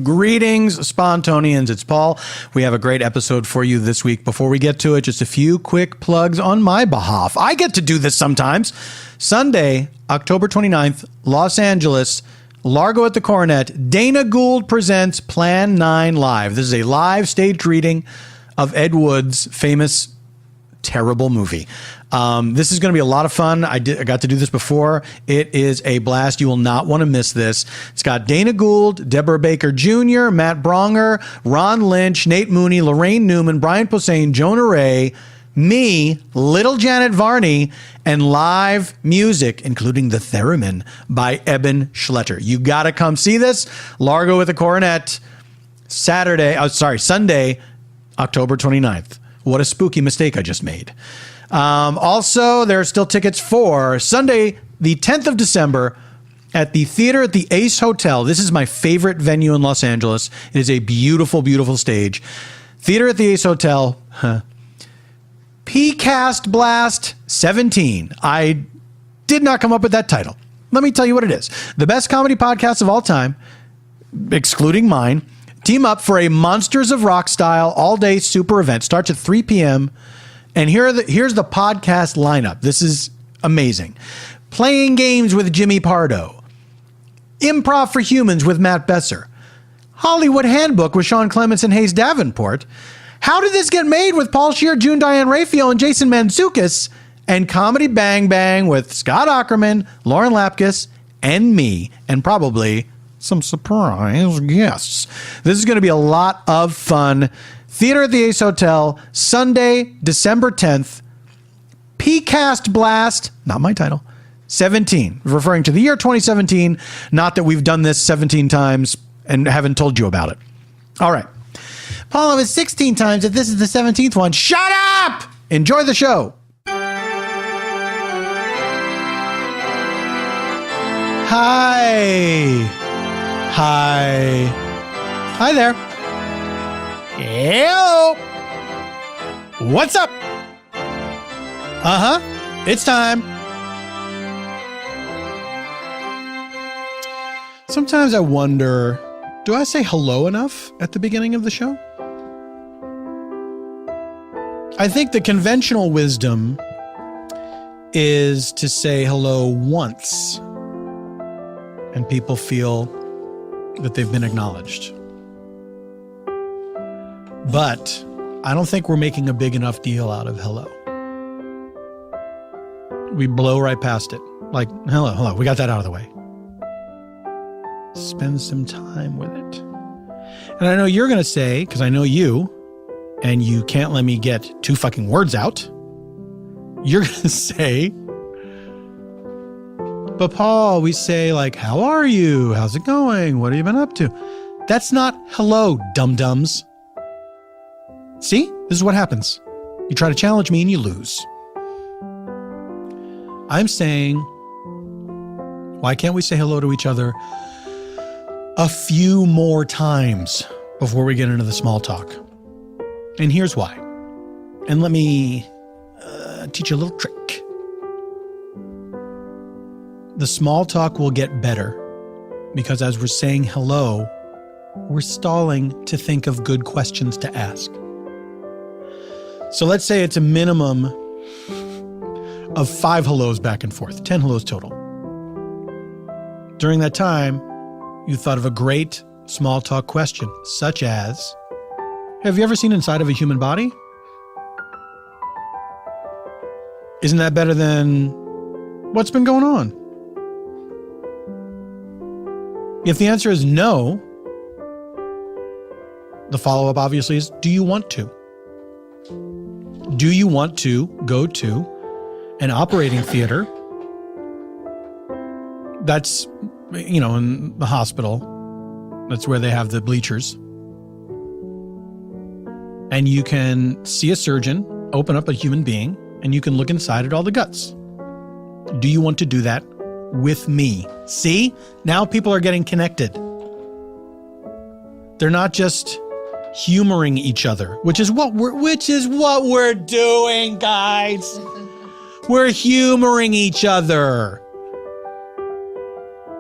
Greetings, Spontonians. It's Paul. We have a great episode for you this week. Before we get to it, just a few quick plugs on my behalf. I get to do this sometimes. Sunday, October 29th, Los Angeles, Largo at the Coronet. Dana Gould presents Plan 9 Live. This is a live staged reading of Ed Wood's famous terrible movie. This is going to be a lot of fun. I got to do this before. It is a blast. You will not want to miss this. It's got Dana Gould, Deborah Baker Jr., Matt Bronger, Ron Lynch, Nate Mooney, Lorraine Newman, Brian Posehn, Jonah Ray, me, Little Janet Varney, and live music, including the theremin by Eban Schletter. You got to come see this. Largo with the Coronet, Sunday, October 29th. What a spooky mistake I just made. Also, there are still tickets for Sunday, the 10th of December at the Theater at the Ace Hotel. This is my favorite venue in Los Angeles. It is a beautiful, beautiful stage. Theater at the Ace Hotel. PCast Blast 17. I did not come up with that title. Let me tell you what it is. The best comedy podcasts of all time, excluding mine, team up for a Monsters of Rock style all-day super event. Starts at 3 p.m. And here's the podcast lineup. This is amazing. Playing Games with Jimmy Pardo. Improv for Humans with Matt Besser. Hollywood Handbook with Sean Clements and Hayes Davenport. How Did This Get Made with Paul Scheer, June Diane Raphael, and Jason Mantzoukas. And Comedy Bang Bang with Scott Aukerman, Lauren Lapkus, and me. And probably some surprise guests. This is going to be a lot of fun. Theater at the Ace Hotel, Sunday, December 10th. PCast Blast, not my title, 17, referring to the year 2017. Not that we've done this 17 times and haven't told you about it. All right. Paul, it was 16 times if this is the 17th one. Shut up! Enjoy the show. Hi. Hi there. Hello. What's up? It's time. Sometimes I wonder, do I say hello enough at the beginning of the show? I think the conventional wisdom is to say hello once, and people feel that they've been acknowledged. But I don't think we're making a big enough deal out of hello. We blow right past it. Like, hello, we got that out of the way. Spend some time with it. And I know you're going to say, because I know you, and you can't let me get 2 fucking words out, you're going to say, but Paul, we say like, how are you? How's it going? What have you been up to? That's not hello, dum-dums. See? This is what happens. You try to challenge me and you lose. I'm saying, why can't we say hello to each other a few more times before we get into the small talk? And here's why. And let me teach you a little trick. The small talk will get better because as we're saying hello, we're stalling to think of good questions to ask. So let's say it's a minimum of 5 hellos back and forth, 10 hellos total. During that time, you thought of a great small talk question, such as, have you ever seen inside of a human body? Isn't that better than, what's been going on? If the answer is no, the follow-up obviously is, do you want to? Do you want to go to an operating theater that's, in the hospital, that's where they have the bleachers, and you can see a surgeon open up a human being and you can look inside at all the guts? Do you want to do that with me? See? Now people are getting connected. They're not just humoring each other, which is what we're doing, guys. We're humoring each other.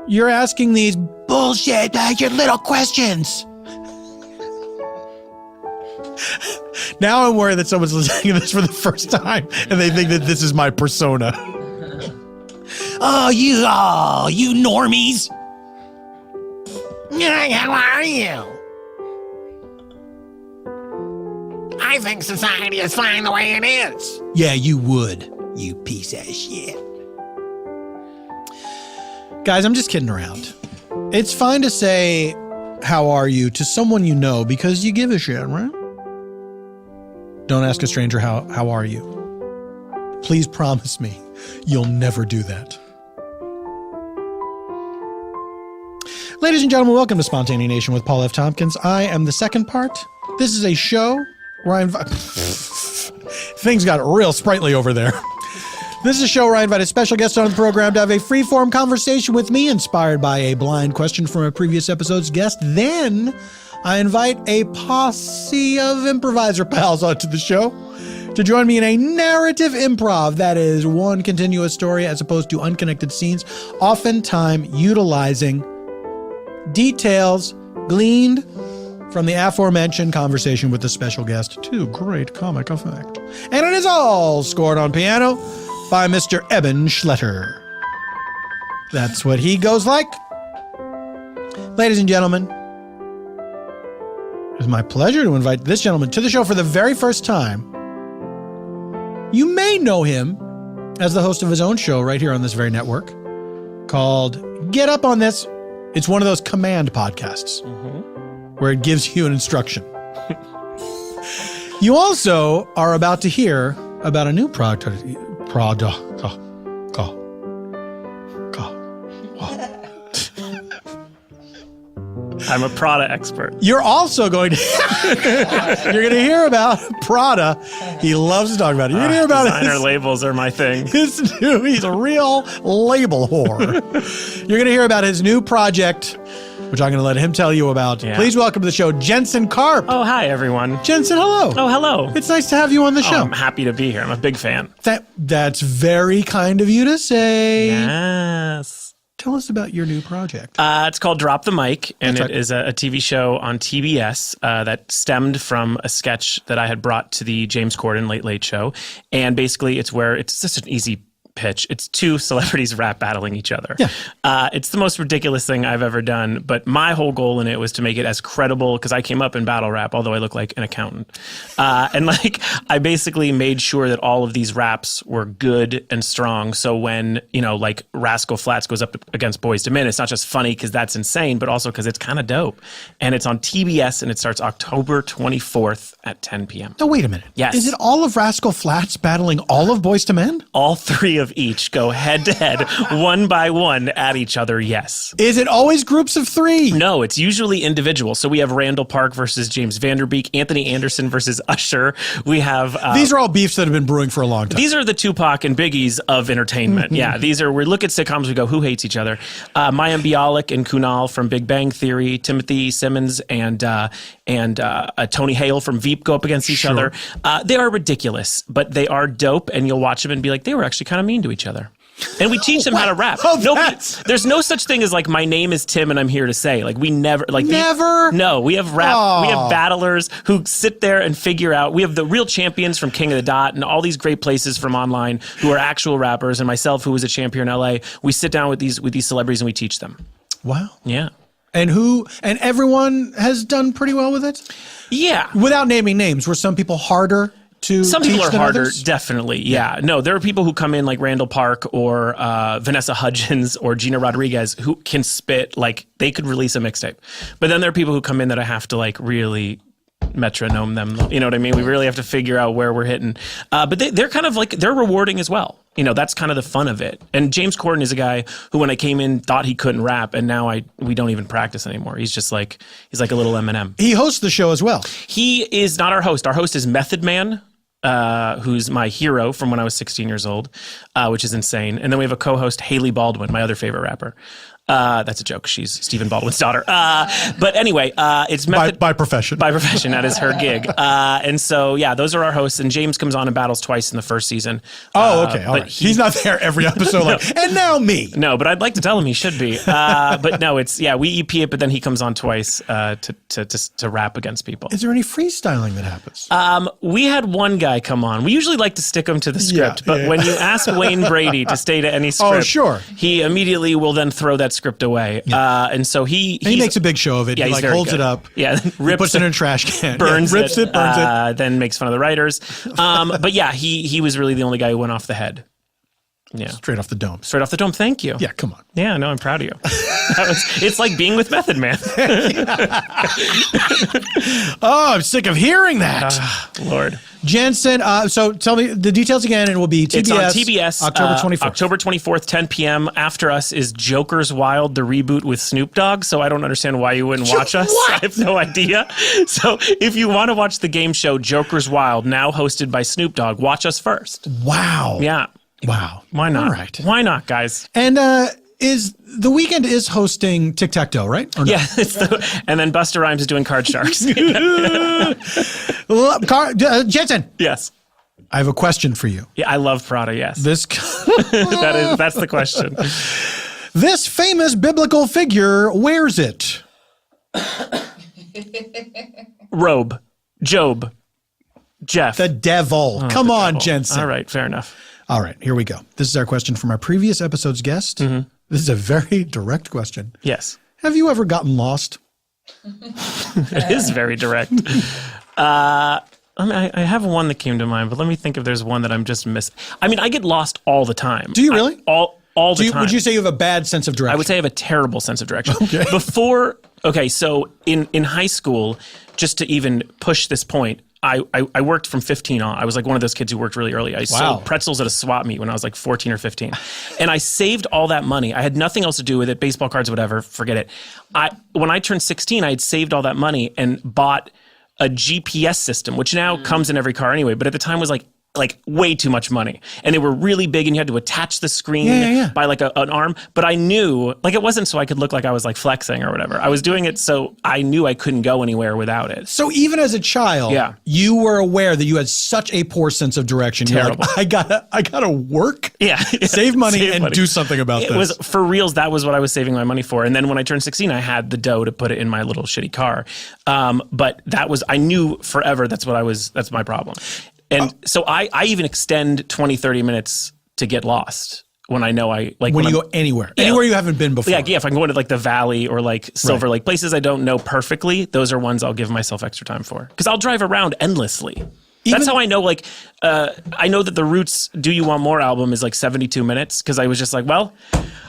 You're asking these bullshit, your little questions. Now I'm worried that someone's listening to this for the first time and they think that this is my persona. Oh, you normies. How are you? I think society is fine the way it is. Yeah, you would, you piece of shit. Guys, I'm just kidding around. It's fine to say, how are you, to someone you know because you give a shit, right? Don't ask a stranger, how are you? Please promise me you'll never do that. Ladies and gentlemen, welcome to Spontaneanation with Paul F. Tompkins. I am the second part. This is a show where I invite... Things got real sprightly over there. This is a show where I invite a special guest on the program to have a free-form conversation with me, inspired by a blind question from a previous episode's guest. Then I invite a posse of improviser pals onto the show to join me in a narrative improv that is one continuous story as opposed to unconnected scenes, oftentimes utilizing details gleaned from the aforementioned conversation with the special guest to great comic effect. And it is all scored on piano by Mr. Eban Schletter. That's what he goes like. Ladies and gentlemen, it is my pleasure to invite this gentleman to the show for the very first time. You may know him as the host of his own show right here on this very network called Get Up on This. It's one of those command podcasts where it gives you an instruction. You also are about to hear about a new product. I'm a Prada expert. You're also going to you're going to hear about Prada. He loves to talk about it. You're going to hear about designer labels are my thing. He's a real label whore. You're going to hear about his new project, which I'm going to let him tell you about. Yeah. Please welcome to the show, Jensen Karp. Oh, hi, everyone. Jensen, hello. Oh, hello. It's nice to have you on the show. I'm happy to be here. I'm a big fan. That's very kind of you to say. Yes. Tell us about your new project. It's called Drop the Mic, and it is a TV show on TBS that stemmed from a sketch that I had brought to the James Corden Late Late Show. And basically, it's just an easy pitch. It's two celebrities rap battling each other. Yeah. It's the most ridiculous thing I've ever done, but my whole goal in it was to make it as credible, because I came up in battle rap, although I look like an accountant. And I basically made sure that all of these raps were good and strong. So when, Rascal Flatts goes up against Boyz II Men, it's not just funny because that's insane, but also because it's kind of dope. And it's on TBS, and it starts October 24th at 10 p.m. Oh, wait a minute. Yes. Is it all of Rascal Flatts battling all of Boyz II Men? All three of each go head to head, one by one at each other, yes. Is it always groups of three? No, it's usually individual. So we have Randall Park versus James Vanderbeek, Anthony Anderson versus Usher. We have... these are all beefs that have been brewing for a long time. These are the Tupac and Biggies of entertainment. Yeah, we look at sitcoms, we go, who hates each other? Mayim Bialik and Kunal from Big Bang Theory, Timothy Simmons and Tony Hale from Veep go up against each other. They are ridiculous, but they are dope, and you'll watch them and be like, they were actually kind of mean to each other. And we teach them how to rap. There's no such thing as my name is Tim and I'm here to say. We never never. No, we have rap. Oh. We have battlers who sit there and figure out. We have the real champions from King of the Dot and all these great places from online who are actual rappers, and myself, who was a champion in LA. We sit down with these celebrities and we teach them. Wow. Yeah. And everyone has done pretty well with it? Yeah. Without naming names, were some people harder? Some people are harder, others? Definitely. Yeah. No, there are people who come in like Randall Park or Vanessa Hudgens or Gina Rodriguez who can spit they could release a mixtape. But then there are people who come in that I have to really metronome them. You know what I mean? We really have to figure out where we're hitting. But they're kind of they're rewarding as well. That's kind of the fun of it. And James Corden is a guy who, when I came in, thought he couldn't rap, and now we don't even practice anymore. He's just he's like a little Eminem. He hosts the show as well. He is not our host. Our host is Method Man, who's my hero from when I was 16 years old, which is insane. And then we have a co-host, Haley Baldwin, my other favorite rapper. That's a joke. She's Stephen Baldwin's daughter. But anyway, it's method by profession. By profession, that is her gig. And so, yeah, those are our hosts. And James comes on and battles twice in the first season. Oh, okay. All right. He's not there every episode. And now me. No, but I'd like to tell him he should be. But no, we EP it, but then he comes on twice to rap against people. Is there any freestyling that happens? We had one guy come on. We usually like to stick him to the script, but when you ask Wayne Brady to stay to any script, sure. he immediately will then throw that script away. And so he makes a big show of it. Yeah, he he's holds good. it up. Yeah, puts it in a trash can. Burns burns it. Then makes fun of the writers. But yeah, he was really the only guy who went off the head. Yeah, straight off the dome. Straight off the dome. Thank you. Yeah, come on. Yeah, no, I'm proud of you. It's like being with Method Man. Oh, I'm sick of hearing that. Lord. Jensen, so tell me the details again, and it will be TBS. It's on TBS. October 24th. October 24th, 10 p.m. After us is Joker's Wild, the reboot with Snoop Dogg. So I don't understand why you wouldn't watch us. What? I have no idea. So if you want to watch the game show Joker's Wild, now hosted by Snoop Dogg, watch us first. Wow. Yeah. Wow. Why not? All right. Why not, guys? And is The Weeknd is hosting Tic-Tac-Toe, right? Or no? Yeah. And then Busta Rhymes is doing Card Sharks. Jensen. Yes. I have a question for you. Yeah, I love Prada, yes. That's the question. This famous biblical figure wears it. Robe. Job. Jeff. The devil. Come on, devil. Jensen. All right, fair enough. All right, here we go. This is our question from our previous episode's guest. Mm-hmm. This is a very direct question. Yes. Have you ever gotten lost? It is very direct. I have one that came to mind, but let me think if there's one that I'm just missing. I mean, I get lost all the time. Do you really? All the time. Would you say you have a bad sense of direction? I would say I have a terrible sense of direction. Okay. So in high school, just to even push this point, I worked from 15 on. I was like one of those kids who worked really early. I sold pretzels at a swap meet when I was like 14 or 15. And I saved all that money. I had nothing else to do with it, baseball cards, whatever, forget it. When I turned 16, I had saved all that money and bought a GPS system, which now comes in every car anyway, but at the time was like way too much money. And they were really big and you had to attach the screen by like an arm. But I knew, like it wasn't so I could look like I was like flexing or whatever. I was doing it so I knew I couldn't go anywhere without it. So even as a child, you were aware that you had such a poor sense of direction. Terrible. You're like, I gotta work, save money and do something about this. It was for reals. That was what I was saving my money for. And then when I turned 16, I had the dough to put it in my little shitty car. But I knew forever that's my problem. And so I even extend 20, 30 minutes to get lost when I know when you go anywhere you haven't been before. Yeah, if I'm going to like the Valley or like Silver Lake, places I don't know perfectly, those are ones I'll give myself extra time for. Because I'll drive around endlessly. That's how I know, I know that the Roots' Do You Want More album is like 72 minutes because I was just like, well,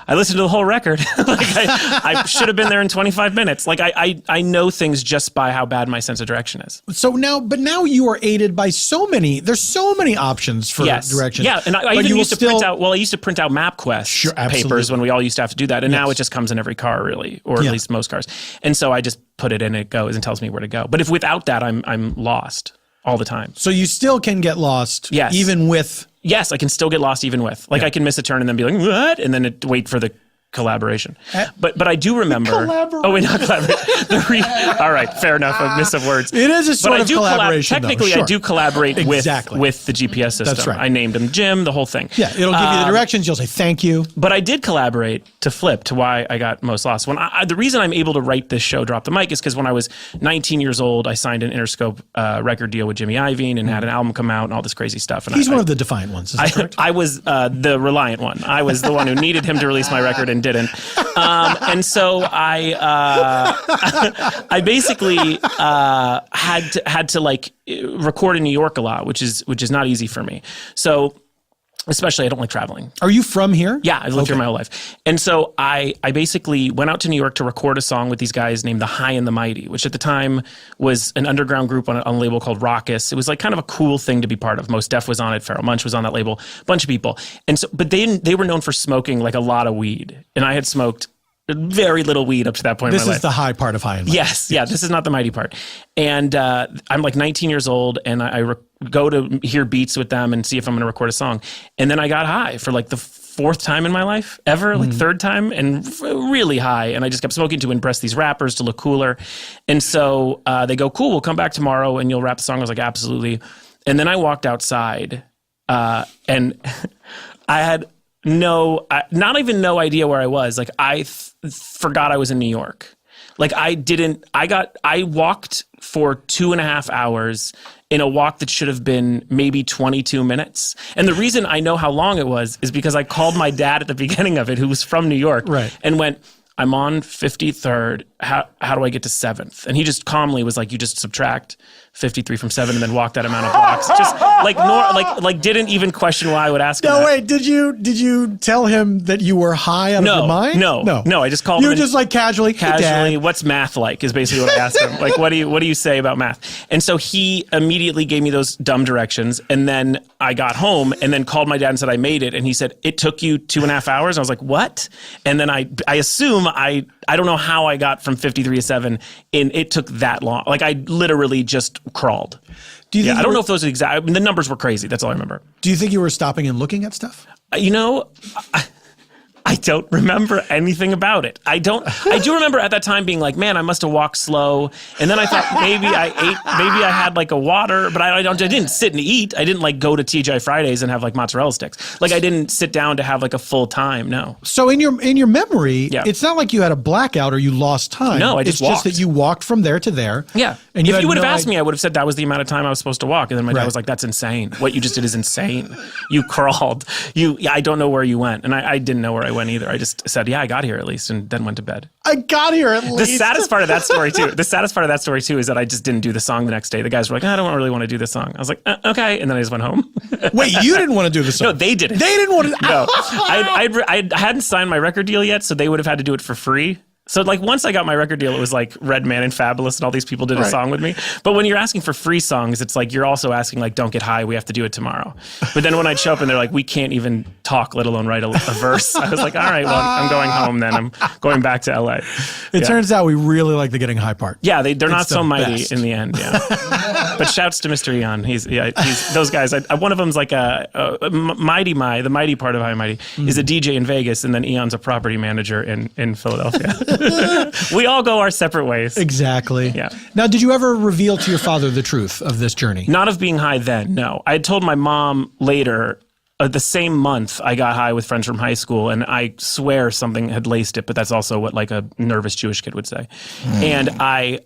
I listened to the whole record. I should have been there in 25 minutes. I know things just by how bad my sense of direction is. So now you are aided by there's so many options for direction. Yeah, and I even used to print out MapQuest papers when we all used to have to do that. And now it just comes in every car really, or at least most cars. And so I just put it in, it goes and tells me where to go. But if without that, I'm lost all the time. So you still can get lost even with... Yes, I can still get lost even with. I can miss a turn and then be like, what? And then wait for the collaboration. But I do remember... Oh, wait, not collaboration. All right, fair enough. A miss of words. It is a sort of collaboration, technically, I do collaborate with the GPS system. That's right. I named him Jim, the whole thing. Yeah, it'll give you the directions. You'll say thank you. But I did collaborate to flip to why I got most lost. The reason I'm able to write this show, Drop the Mic, is because when I was 19 years old, I signed an Interscope record deal with Jimmy Iovine and had an album come out and all this crazy stuff. And He's one of the defiant ones, is that correct? I was the reliant one. I was the one who needed him to release my record and didn't. And so I basically had to record in New York a lot, which is not easy for me. So especially I don't like traveling. Are you from here? Yeah, I've lived here my whole life. And so I basically went out to New York to record a song with these guys named The High and the Mighty, which at the time was an underground group on a label called Raucous. It was like kind of a cool thing to be part of. Mos Def was on it, Pharoah Monch was on that label, a bunch of people. And so, but they were known for smoking like a lot of weed. And I had smoked very little weed up to that point in my life. This is the high part of High and Mighty. Yes, yeah, this is not the mighty part. And I'm like 19 years old, and I go to hear beats with them and see if I'm going to record a song. And then I got high for like the fourth time in my life ever, like third time, and really high. And I just kept smoking to impress these rappers to look cooler. And so they go, cool, we'll come back tomorrow and you'll rap the song. I was like, absolutely. And then I walked outside and I had not even no idea where I was. Like I forgot I was in New York. Like I walked for 2.5 hours in a walk that should have been maybe 22 minutes. And the reason I know how long it was is because I called my dad at the beginning of it, who was from New York, and went, I'm on 53rd. How do I get to 7th? And he just calmly was like, you just subtract 53 from 7 and then walk that amount of blocks. Just like didn't even question why I would ask him that. Wait, did you tell him that you were high out of your mind? No, I just called him. You were just like casually, what's math like is basically what I asked him. Like, what do you say about math? And so he immediately gave me those dumb directions. And then I got home and then called my dad and said, I made it. And he said, it took you 2.5 hours. I was like, what? And then I assume I don't know how I got from 53 to 7 and it took that long. Like I literally just crawled. Do you think I don't know if those are exact. I mean, the numbers were crazy. That's all I remember. Do you think you were stopping and looking at stuff? I don't remember anything about it. I do remember at that time being like, man, I must have walked slow. And then I thought maybe I had like a water, but I didn't sit and eat. I didn't like go to TGI Fridays and have like mozzarella sticks. Like I didn't sit down to have like a full time. No. So in your memory, it's not like you had a blackout or you lost time. No, I just walked. It's just that you walked from there to there. Yeah. And if you would have asked me, I would have said that was the amount of time I was supposed to walk. And then my dad was like, that's insane. What you just did is insane. You crawled. I don't know where you went. And I didn't know where I went either. I just said, yeah, I got here at least, and then went to bed. I got here at least. The saddest part of that story too is that I just didn't do the song the next day. The guys were like, I don't really want to do this song. I was like, okay. And then I just went home. Wait, you didn't want to do the song? No, they didn't. They didn't want to. No. I hadn't signed my record deal yet, so they would have had to do it for free. So like once I got my record deal, it was like Redman and Fabulous and all these people did a song with me. But when you're asking for free songs, it's like you're also asking like, don't get high, we have to do it tomorrow. But then when I'd show up and they're like, we can't even talk, let alone write a verse. I was like, all right, well, I'm going home then. I'm going back to LA. It turns out we really like the getting high part. Yeah, they're not so mighty in the end. Yeah. But shouts to Mr. Eon. He's those guys. One of them's like the mighty part of High and Mighty is a DJ in Vegas, and then Eon's a property manager in Philadelphia. We all go our separate ways. Exactly. Yeah. Now, did you ever reveal to your father the truth of this journey? Not of being high then, no. I had told my mom later, the same month I got high with friends from high school, and I swear something had laced it, but that's also what like a nervous Jewish kid would say. And I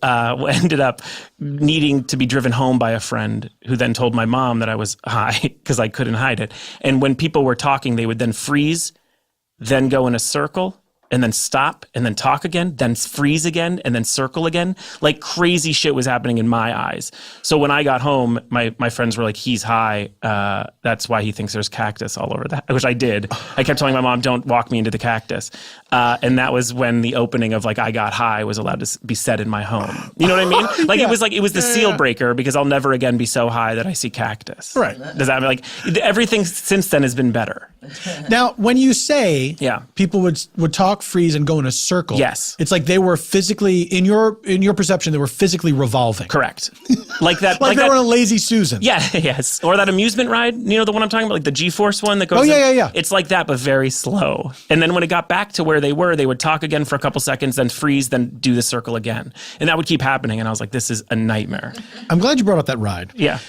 ended up needing to be driven home by a friend who then told my mom that I was high because I couldn't hide it. And when people were talking, they would then freeze, then go in a circle, and then stop, and then talk again, then freeze again, and then circle again. Like crazy shit was happening in my eyes. So when I got home, my friends were like, he's high. That's why he thinks there's cactus all over that, which I did. I kept telling my mom, don't walk me into the cactus. And that was when the opening of like, I got high was allowed to be said in my home. You know what I mean? Like it was the seal breaker because I'll never again be so high that I see cactus. Right. Does that mean like everything since then has been better? Now, when you say people would talk, freeze, and go in a circle, yes, it's like they were physically in your perception, they were physically revolving. Correct. Like that. like they were on a Lazy Susan. Yeah. Yes. Or that amusement ride. You know the one I'm talking about, like the G-Force one that goes. Oh yeah. It's like that, but very slow. And then when it got back to where they were, they would talk again for a couple seconds, then freeze, then do the circle again, and that would keep happening. And I was like, this is a nightmare. I'm glad you brought up that ride. Yeah.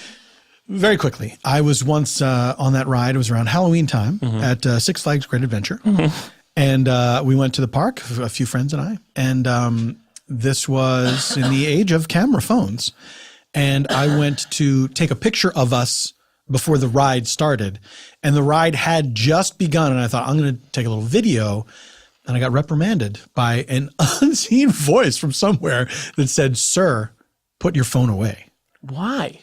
Very quickly, I was once on that ride. It was around Halloween time at Six Flags Great Adventure. And we went to the park, a few friends and I. And this was in the age of camera phones. And I went to take a picture of us before the ride started. And the ride had just begun. And I thought, I'm going to take a little video. And I got reprimanded by an unseen voice from somewhere that said, sir, put your phone away. Why?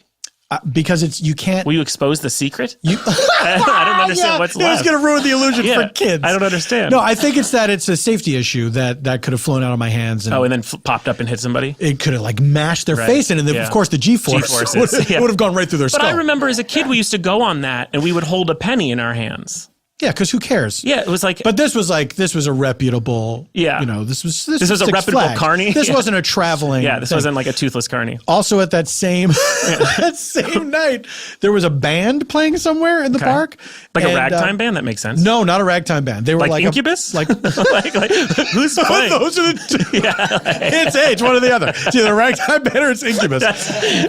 Because you can't. Will you expose the secret? I don't understand what's left. It's going to ruin the illusion for kids. I don't understand. No, I think it's a safety issue that could have flown out of my hands. And then popped up and hit somebody? It could have like mashed their face in. And then, of course, the G-force would have gone right through their skull. But I remember as a kid, we used to go on that and we would hold a penny in our hands. Yeah, because who cares? Yeah, it was like. But this was a reputable. Yeah. This was a Six reputable Flags. carny. This wasn't a traveling. Yeah, this thing. wasn't like a toothless carny. Also, at that same that same night, there was a band playing somewhere in the park. Like a ragtime band? That makes sense. No, not a ragtime band. They were like Incubus? like who's playing? those are it's one or the other. It's either a ragtime band or it's Incubus.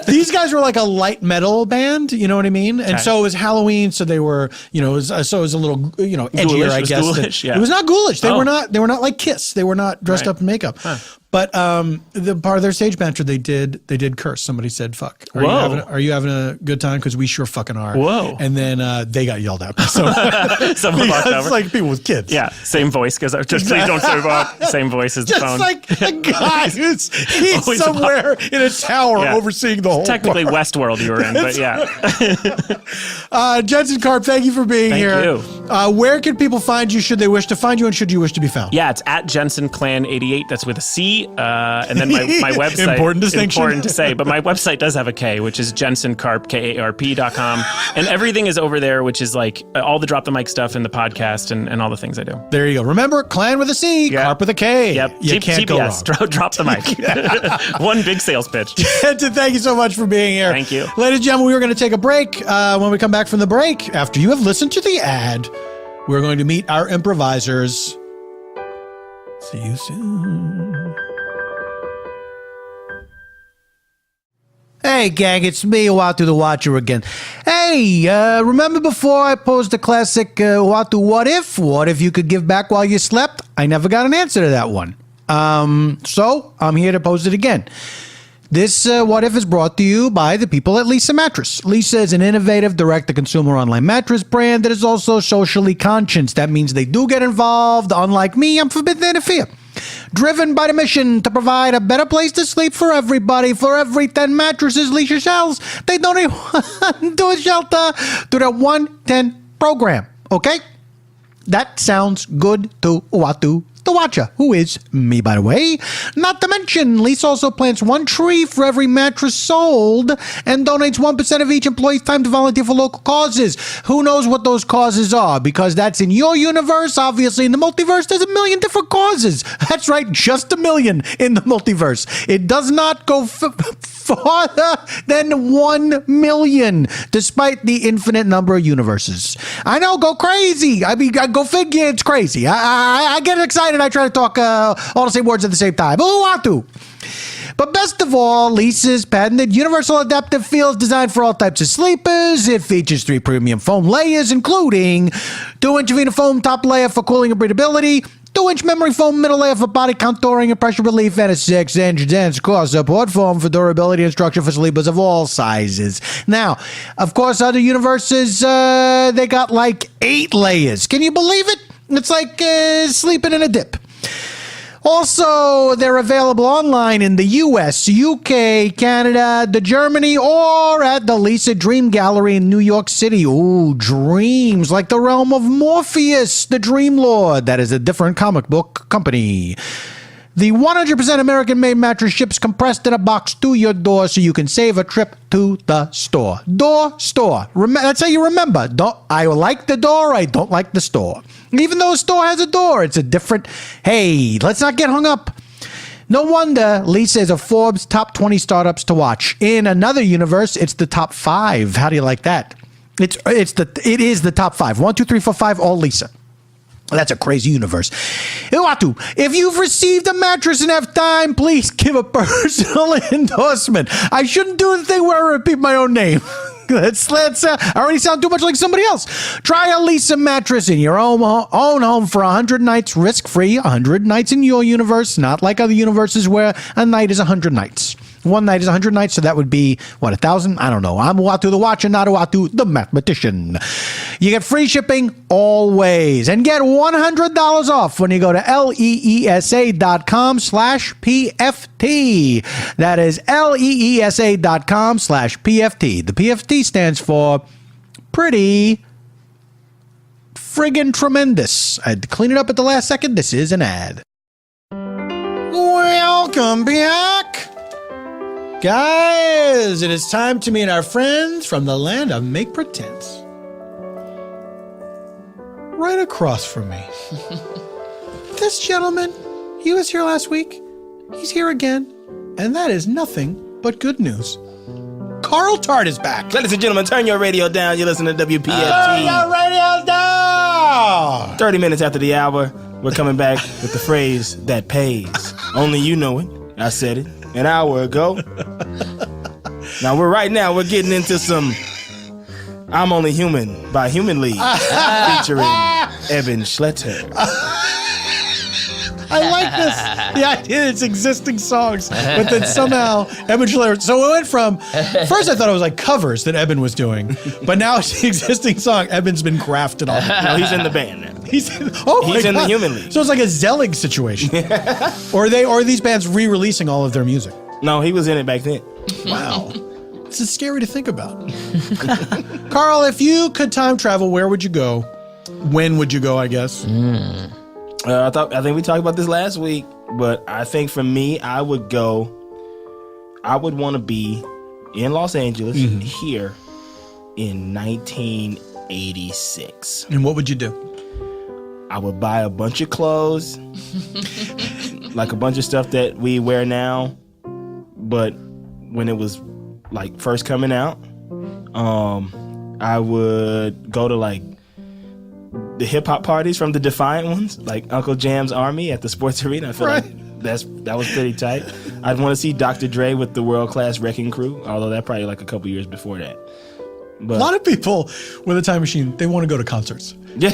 These guys were like a light metal band. You know what I mean? And so it was Halloween, so they were so it was a little edgier, Ghoulish, I guess. Ghoulish, yeah. It was not ghoulish. They were not like Kiss. They were not dressed up in makeup. But the part of their stage banter, they did curse. Somebody said "fuck." Are you having a good time? Because we sure fucking are. Whoa! And then they got yelled at. So someone walked over. It's like people with kids. Yeah, same voice goes up. Just please don't serve up. Same voice as the phone. Just like a guy he's somewhere in a tower overseeing the whole. Technically Westworld you were in, but yeah. Jensen Karp, thank you for being here. Thank you. Where can people find you? Should they wish to find you, and should you wish to be found? Yeah, it's at Jensen Clan 88. That's with a C. And then my website. Important distinction. Important to say, but my website does have a K, which is jensenkarp.com. And everything is over there, which is like all the Drop the Mic stuff and the podcast and all the things I do. There you go. Remember, Clan with a C, Karp with a K. Yep. You can't go wrong. Drop the mic. One big sales pitch. Jensen, thank you so much for being here. Thank you. Ladies and gentlemen, we are going to take a break. When we come back from the break, after you have listened to the ad, we're going to meet our improvisers. See you soon. Hey, gang, it's me, Uatu the Watcher again. Hey, remember before I posed the classic Uatu what if? What if you could give back while you slept? I never got an answer to that one. So I'm here to pose it again. This What If is brought to you by the people at Lisa Mattress. Lisa is an innovative direct-to-consumer online mattress brand that is also socially conscious. That means they do get involved. Unlike me, I'm forbidden to interfere. Driven by the mission to provide a better place to sleep for everybody, for every 10 mattresses Lisa sells, they donate one to a shelter to the 110 program. Okay? That sounds good to Uatu the Watcher, who is me, by the way. Not to mention, Lisa also plants one tree for every mattress sold and donates 1% of each employee's time to volunteer for local causes. Who knows what those causes are? Because that's in your universe. Obviously, in the multiverse, there's a million different causes. That's right, just a million in the multiverse. It does not go farther than 1 million, despite the infinite number of universes. I know, go crazy. I mean, go figure, it's crazy. I get excited. I try to talk all the same words at the same time. Who want to? But best of all, Lisa's patented universal adaptive feel is designed for all types of sleepers. It features 3 premium foam layers, including 2-inch Avena foam top layer for cooling and breathability, 2-inch memory foam middle layer for body contouring and pressure relief, and a 6-inch dense core support foam for durability and structure for sleepers of all sizes. Now, of course, other universes, they got like 8 layers. Can you believe it? It's like sleeping in a dip. Also, they're available online in the US, UK, Canada, Germany, or at the Lisa Dream Gallery in New York City. Ooh, dreams, like the realm of Morpheus, the Dream Lord. That is a different comic book company. The 100% American-made mattress ships compressed in a box to your door so you can save a trip to the store. Store. That's how you remember. I like the door, I don't like the store. Even though a store has a door, it's a different... Hey, let's not get hung up. No wonder Lisa is a Forbes top 20 startups to watch. In another universe, it's the top 5. How do you like that? It is the top 5. 1, 2, 3, 4, 5, all Lisa. That's a crazy universe. Uatu, if you've received a mattress and have time, please give a personal endorsement. I shouldn't do the thing where I repeat my own name. I already sound too much like somebody else. Try a Lisa mattress in your own home for 100 nights, risk-free. 100 nights in your universe, not like other universes where a night is 100 nights. 1 night is 100 nights, so that would be, 1,000? I don't know. I'm Uatu the Watcher, not Uatu the Mathematician. You get free shipping always. And get $100 off when you go to leesa.com/PFT. That is leesa.com/PFT. The PFT stands for pretty friggin' tremendous. I had to clean it up at the last second. This is an ad. Welcome back. Guys, it is time to meet our friends from the land of make pretense. right across from me. This gentleman, he was here last week. He's here again. And that is nothing but good news. Carl Tart is back. Ladies and gentlemen, turn your radio down. You listen to WPFT. Turn your radio down! 30 minutes after the hour, we're coming back with the phrase that pays. Only you know it. I said it an hour ago. Now we're getting into some I'm Only Human by Human League featuring Eban Schletter. I like this. The idea it's existing songs, but then somehow Eban Schletter. So it went from, first I thought it was like covers that Eban was doing, but now it's the existing song. Eban's been grafted on. No, he's in the band now. He's in the Human League. So it's like a Zelig situation. Or are these bands re-releasing all of their music? No, he was in it back then. Wow. This is scary to think about. Carl, if you could time travel, where would you go? When would you go, I guess? I think we talked about this last week, but I think for me, I would want to be in Los Angeles here in 1986. And what would you do? I would buy a bunch of clothes, like a bunch of stuff that we wear now, but when it was like first coming out, I would go to like the hip hop parties from the Defiant ones, like Uncle Jam's Army at the Sports Arena. I feel like that was pretty tight. I'd want to see Dr. Dre with the World Class Wrecking Crew, although that probably like a couple years before that. But, a lot of people with a time machine, they want to go to concerts. Yeah.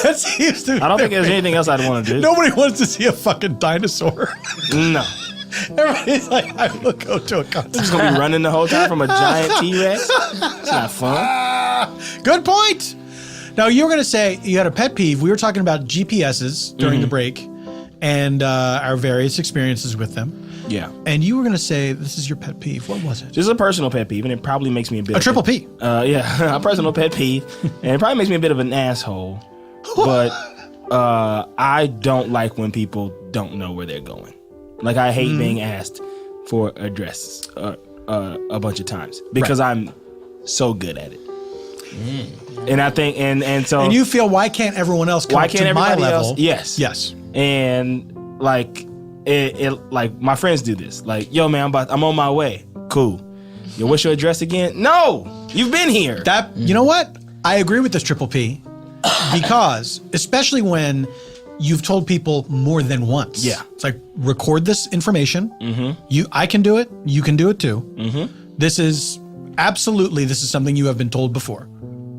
That seems to be I don't think there's anything else I'd want to do. Nobody wants to see a fucking dinosaur. No. Everybody's like, I will go to a concert. Just gonna be running the whole time from a giant T-Rex. It's not fun. Good point. Now, you were going to say you had a pet peeve. We were talking about GPSs during the break and our various experiences with them. Yeah. And you were going to say this is your pet peeve. What was it? Just a personal pet peeve, and it probably makes me a bit... A triple P. Yeah, a personal pet peeve, and it probably makes me a bit of an asshole. But I don't like when people don't know where they're going. Like, I hate being asked for addresses a bunch of times because I'm so good at it. And I think, and so... And you feel, why can't everyone else come to my level? Else? Yes. Yes. And, like, like, my friends do this. Like, yo, man, I'm on my way. Cool. Yo, what's your address again? No! You've been here! You know what? I agree with this triple P because, especially when you've told people more than once. Yeah. It's like, record this information. I can do it. You can do it too. This is something you have been told before.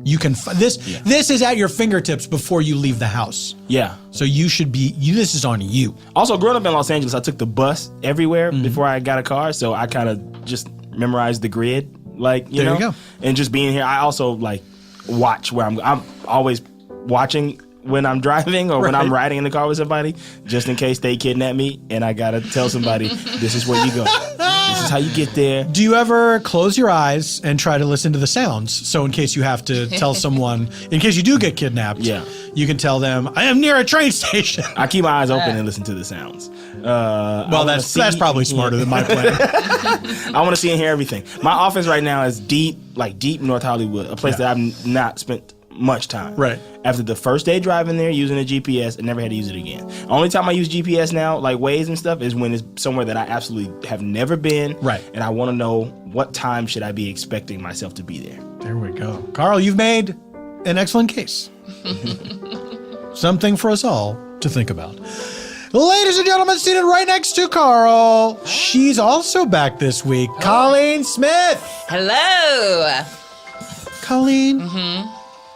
You can this is at your fingertips before you leave the house. Yeah. So you should be this is on you. Also, growing up in Los Angeles, I took the bus everywhere before I got a car, so I kind of just memorized the grid, like you know. You go. And just being here, I also like watch where I'm always watching when I'm driving or when I'm riding in the car with somebody, just in case they kidnap me and I gotta tell somebody this is where you go. This is how you get there. Do you ever close your eyes and try to listen to the sounds? So in case you have to tell someone, in case you do get kidnapped, you can tell them, I am near a train station. I keep my eyes open and listen to the sounds. Well, that's probably smarter than my plan. I want to see and hear everything. My office right now is deep North Hollywood, a place that I've not spent much time. Right. After the first day driving there using a GPS, I never had to use it again. Only time I use GPS now, like Waze and stuff, is when it's somewhere that I absolutely have never been. Right. And I want to know what time should I be expecting myself to be there. There we go. Carl, you've made an excellent case. Something for us all to think about. Ladies and gentlemen, seated right next to Carl, she's also back this week, Colleen Smith. Hello. Colleen,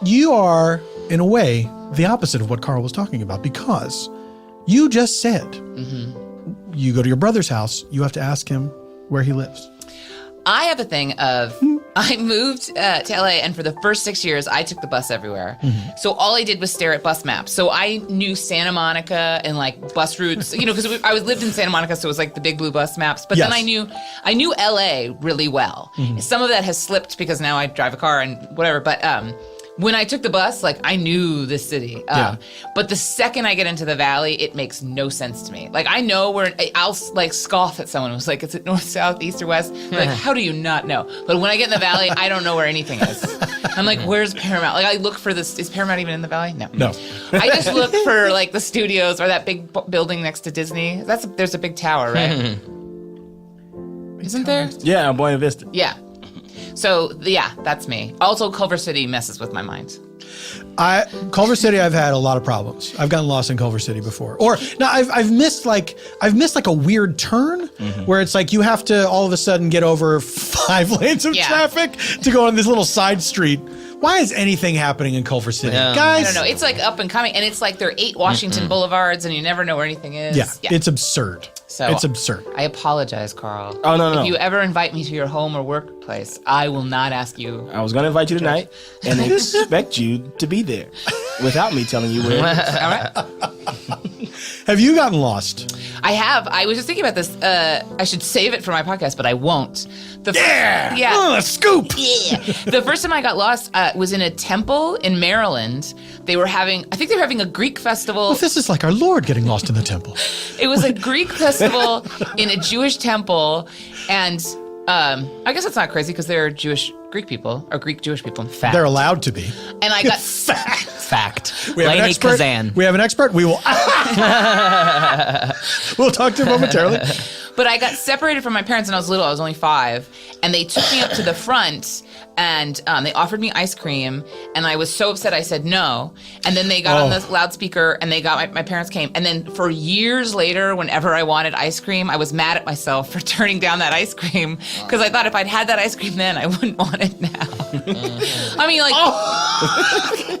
you are, in a way, the opposite of what Carl was talking about because you just said you go to your brother's house, you have to ask him where he lives. I have a thing of, I moved to LA, and for the first 6 years, I took the bus everywhere. So all I did was stare at bus maps. So I knew Santa Monica and like bus routes, you know, because I lived in Santa Monica, so it was like the big blue bus maps. But then I knew LA really well. Some of that has slipped because now I drive a car and whatever. But When I took the bus, like, I knew this city. But the second I get into the valley, it makes no sense to me. Like, I know where, I'll, like, scoff at someone who's like, is it north, south, east, or west? Like, how do you not know? But when I get in the valley, I don't know where anything is. I'm like, where's Paramount? Like, I look for this. Is Paramount even in the valley? No. I just look for, like, the studios or that big building next to Disney. There's a big tower, right? Isn't there? Yeah, Buena Vista. Yeah. So, yeah, that's me. Also, Culver City messes with my mind. Culver City, I've had a lot of problems. I've gotten lost in Culver City before. Or no, I've missed like a weird turn where it's like you have to all of a sudden get over 5 lanes of traffic to go on this little side street. Why is anything happening in Culver City? Guys? I don't know. It's like up and coming, and it's like there are 8 Washington Boulevards, and you never know where anything is. Yeah, it's absurd. So it's absurd. I apologize, Carl. Oh, no. If you ever invite me to your home or workplace, I will not ask you. I was going to invite you tonight and expect you to be there without me telling you where it is. All right. Have you gotten lost? I have. I was just thinking about this. I should save it for my podcast, but I won't. Scoop! Yeah. The first time I got lost was in a temple in Maryland. I think they were having a Greek festival. Well, this is like our Lord getting lost in the temple. It was a Greek festival in a Jewish temple, and I guess that's not crazy because they're Greek people, or Greek Jewish people. Fact. They're allowed to be. And I got Fact. We have an expert. Kazan. We have an expert. We will. We'll talk to him momentarily. But I got separated from my parents when I was little. I was only 5, and they took me up to the front, and they offered me ice cream, and I was so upset I said no. And then they got on the loudspeaker, and they got my parents came. And then for years later, whenever I wanted ice cream, I was mad at myself for turning down that ice cream because I thought if I'd had that ice cream then, I wouldn't want it now. I mean, like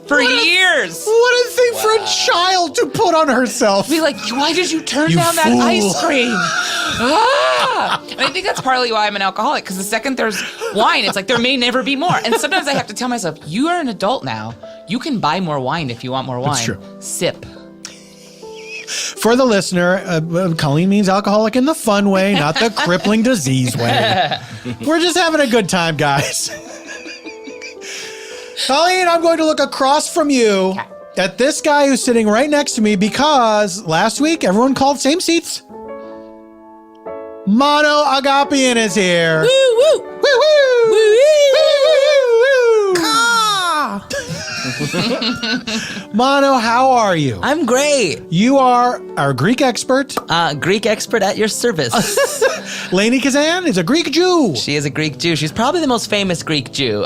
for years. What a thing for a child to put on herself. Be like, why did you turn You down that fool. ice cream? And I think that's partly why I'm an alcoholic, because the second there's wine, it's like there may never be more. And sometimes I have to tell myself, you are an adult now. You can buy more wine if you want more wine. That's true. Sip. For the listener, Colleen means alcoholic in the fun way, not the crippling disease way. We're just having a good time, guys. Colleen, I'm going to look across from you at this guy who's sitting right next to me because last week everyone called same seats. Mano Agapion is here. Woo woo. Woo woo. Mano, how are you? I'm great. You are our Greek expert. Greek expert at your service. Lainey Kazan is a Greek Jew. She is a Greek Jew. She's probably the most famous Greek Jew.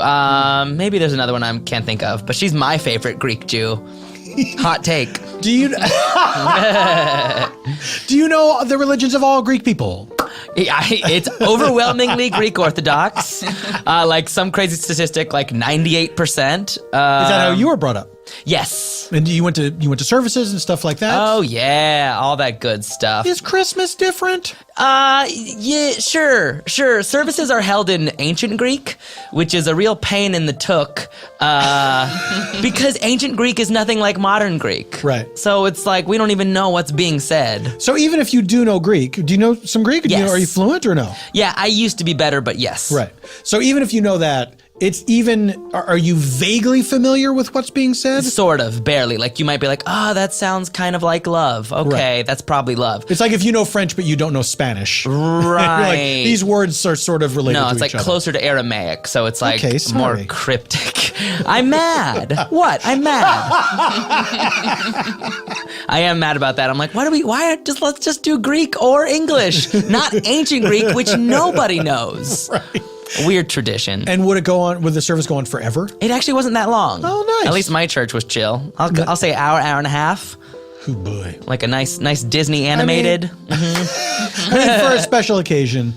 Maybe there's another one I can't think of, but she's my favorite Greek Jew. Hot take. Do you do you know the religions of all Greek people? It's overwhelmingly Greek Orthodox. Like some crazy statistic, like 98%. Is that how you were brought up? Yes. And you went to services and stuff like that? Oh yeah, all that good stuff. Is Christmas different? Yeah, sure. Services are held in ancient Greek, which is a real pain in the tuck, because ancient Greek is nothing like modern Greek. Right. So it's like we don't even know what's being said. So even if you do know Greek, do you know some Greek? Yes. Are you fluent or no? Yeah, I used to be better, but yes. Right. So even if you know that, are you vaguely familiar with what's being said? Sort of, barely. Like you might be like, that sounds kind of like love. Okay, that's probably love. It's like if you know French but you don't know Spanish. Right. You're like, these words are sort of related to each other. No, it's like closer to Aramaic, so it's like Okay, more sorry. cryptic. I'm mad. What? I'm mad. I am mad about that. I'm like, let's just do Greek or English, not ancient Greek, which nobody knows. Right. A weird tradition. And would the service go on forever? It actually wasn't that long. Oh, nice. At least my church was chill. I'll say hour and a half. Oh boy. Like a nice Disney animated. I mean, for a special occasion,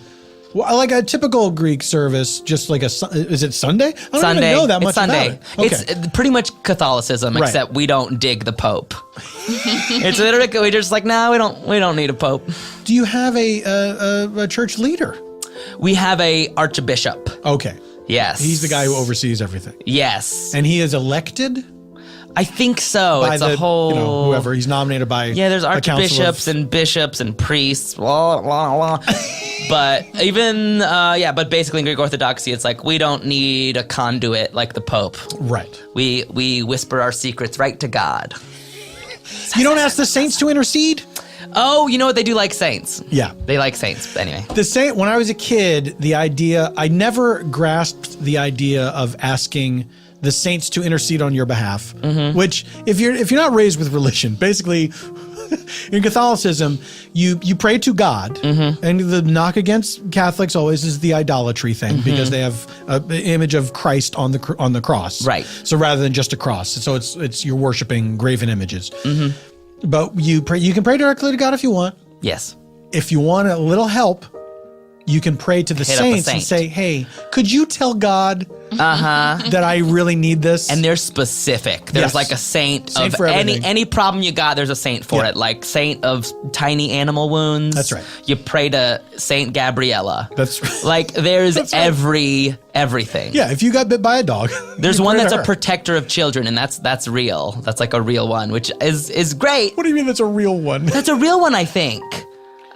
like a typical Greek service, just like is it Sunday? I don't even know that much It's Sunday. about it. Okay. It's pretty much Catholicism, Right. except we don't dig the Pope. It's literally we're just like, no, we don't need a Pope. Do you have a church leader? We have a archbishop. Okay. Yes. He's the guy who oversees everything. Yes. And he is elected? I think so. by It's a whole whoever he's nominated by. Yeah, there's a council archbishops of- and bishops and priests, blah, blah, blah. But even, but basically in Greek Orthodoxy, it's like we don't need a conduit like the Pope. Right. We whisper our secrets right to God. You don't ask the saints to intercede? Oh, you know what? They do like saints. Yeah. They like saints. Anyway. The saint, when I was a kid, I never grasped the idea of asking the saints to intercede on your behalf, which if you're not raised with religion, basically in Catholicism, you pray to God, and the knock against Catholics always is the idolatry thing because they have an image of Christ on the cross. Right. So rather than just a cross, so it's you're worshiping graven images. But you can pray directly to God if you want. Yes. If you want a little help, you can pray to the Hit up a saints and saint. say, "Hey, could you tell God that I really need this?" And they're specific. There's Yes. like a saint Saint of for everything. any problem you got, there's a saint for Yeah. it. Like saint of tiny animal wounds. That's right. You pray to Saint Gabriella. That's Like there's That's right. everything. yeah. If you got bit by a dog, There's you one pray to that's a her. protector of children, and that's real. That's like a real one, which is great. What do you mean that's a real one? That's a real one, I think.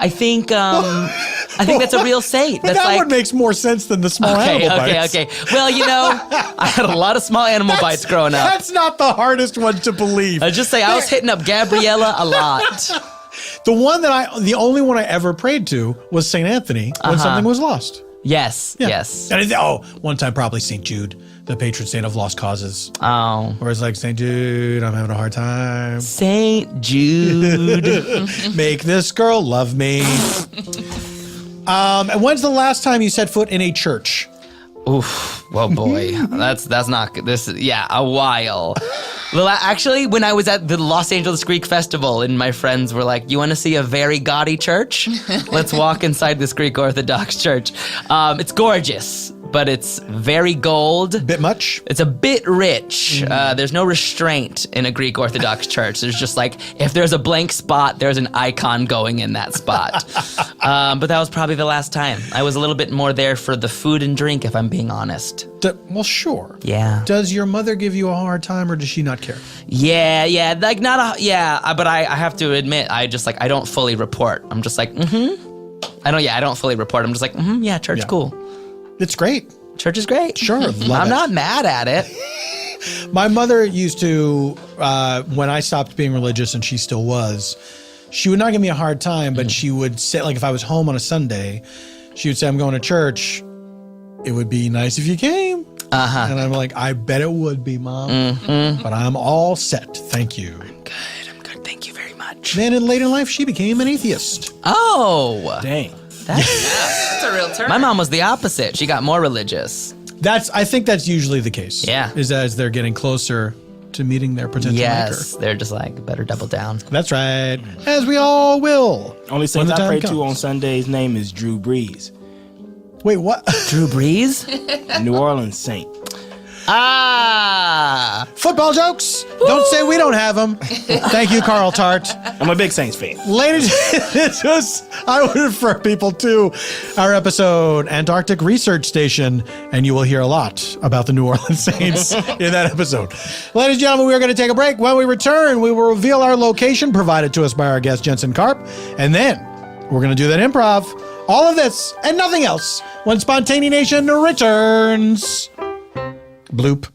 I think that's a real saint. But That's that like one makes more sense than the small animal bites. okay. Well, Oh, I had a lot of small animal bites growing up. That's not the hardest one to believe. I just say I was hitting up Gabriella a lot. The only one I ever prayed to was Saint Anthony when something was lost. Yes, Yeah. yes. And one time probably Saint Jude, the patron saint of lost causes. Oh, Where it's like, Saint Jude, I'm having a hard time. Saint Jude. Make this girl love me. And when's the last time you set foot in a church? Oof. Well, boy, that's not good. A while. Well, actually, when I was at the Los Angeles Greek Festival, and my friends were like, "You want to see a very gaudy church? Let's walk inside this Greek Orthodox church. It's gorgeous, but it's very gold. Bit much? It's a bit rich. There's no restraint in a Greek Orthodox church. There's just like, if there's a blank spot, there's an icon going in that spot. But that was probably the last time. I was a little bit more there for the food and drink, if I'm being honest. Well, sure. Yeah. Does your mother give you a hard time or does she not care? Yeah. Like, but I have to admit, I don't fully report. I'm just like, I don't fully report. I'm just like, yeah, church, Yeah. cool. It's great. Church is great. Sure, love I'm it. not mad at it. My mother used to, when I stopped being religious and she still was, she would not give me a hard time, but she would say, like if I was home on a Sunday, she would say, I'm going to church. It would be nice if you came. And I'm like, I bet it would be, Mom. But I'm all set. Thank you. I'm good. Thank you very much. Then in later life, she became an atheist. Oh. Dang. That's a real term. My mom was the opposite. She got more religious. I think that's usually the case. Yeah. Is as they're getting closer to meeting their potential Yes, maker. they're just like, better double down. That's right. As we all will. Only when saint the I time pray comes. to on Sunday's name is Drew Brees, Wait, what? Drew Brees? New Orleans saint. Ah! Football jokes? Don't say we don't have them. Thank you, Carl Tart. I'm a big Saints fan. Ladies, I would refer people to our episode, Antarctic Research Station, and you will hear a lot about the New Orleans Saints in that episode. Ladies and gentlemen, we are going to take a break. When we return, we will reveal our location provided to us by our guest, Jensen Karp, and then we're going to do that improv. All of this and nothing else when Spontaneanation returns. Bloop.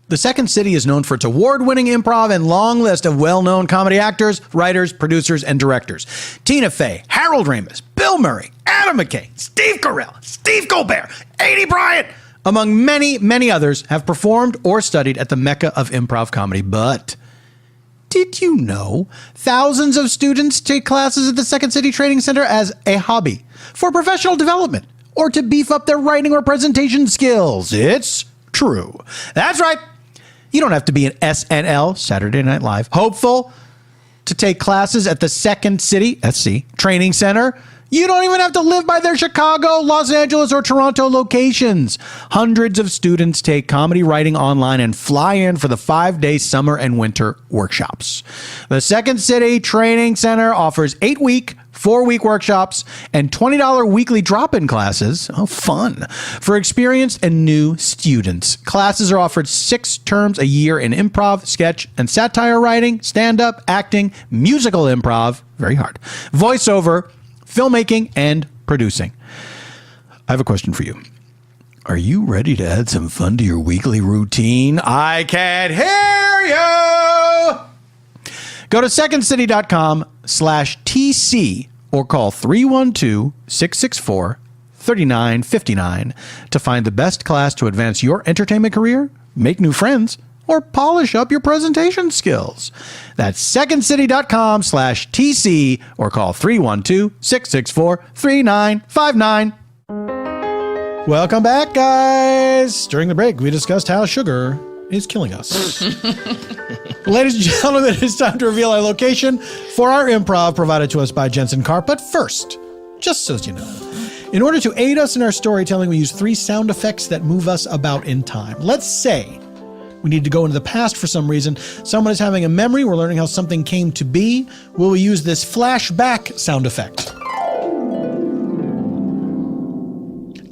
The Second City is known for its award-winning improv and long list of well-known comedy actors, writers, producers, and directors. Tina Fey, Harold Ramis, Bill Murray, Adam McKay, Steve Carell, Steve Colbert, A.D. Bryant, among many, many others, have performed or studied at the Mecca of improv comedy. But did you know thousands of students take classes at the Second City Training Center as a hobby, for professional development, or to beef up their writing or presentation skills? It's true. That's right. You don't have to be an SNL, Saturday Night Live, hopeful to take classes at the Second City, SC, Training Center. You don't even have to live by their Chicago, Los Angeles, or Toronto locations. Hundreds of students take comedy writing online and fly in for the 5-day summer and winter workshops. The Second City Training Center offers 8-week, 4-week workshops, and $20 weekly drop-in classes. Oh, fun. For experienced and new students. Classes are offered 6 terms a year in improv, sketch, and satire writing, stand-up, acting, musical improv, very hard, voiceover, filmmaking, and producing. I have a question for you. Are you ready to add some fun to your weekly routine? I can't hear you! Go to secondcity.com/TC or call 312-664-3959 to find the best class to advance your entertainment career, make new friends, or polish up your presentation skills. That's secondcity.com/TC or call 312-664-3959. Welcome back, guys. During the break, we discussed how sugar is killing us. Ladies and gentlemen, it's time to reveal our location for our improv provided to us by Jensen Karp. But first, just so you know, in order to aid us in our storytelling, we use 3 sound effects that move us about in time. Let's say we need to go into the past for some reason. Someone is having a memory. We're learning how something came to be. Will we use this flashback sound effect?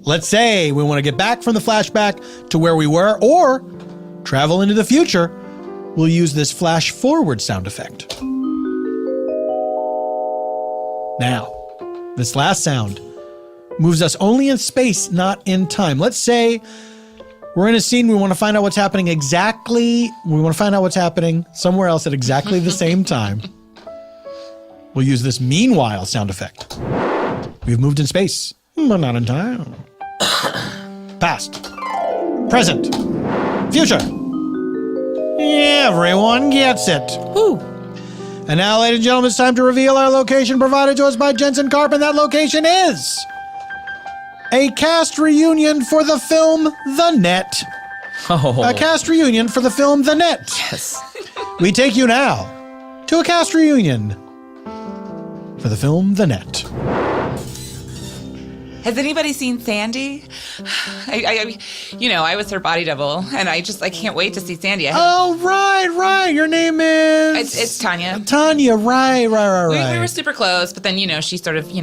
Let's say we want to get back from the flashback to where we were or travel into the future. We'll use this flash forward sound effect. Now, this last sound moves us only in space, not in time. Let's say we're in a scene. We want to find out what's happening somewhere else at exactly the same time. We'll use this meanwhile sound effect. We've moved in space, but not in time. Past, present, future. Everyone gets it. Woo. And now, ladies and gentlemen, it's time to reveal our location provided to us by Jensen Karp, and that location is a cast reunion for the film The Net. Oh. A cast reunion for the film The Net. Yes. We take you now to a cast reunion for the film The Net. Has anybody seen Sandy? I was her body double, and I can't wait to see Sandy. Oh, right. Your name is... It's Tanya. Tanya, right. We were super close, but then, she sort of, she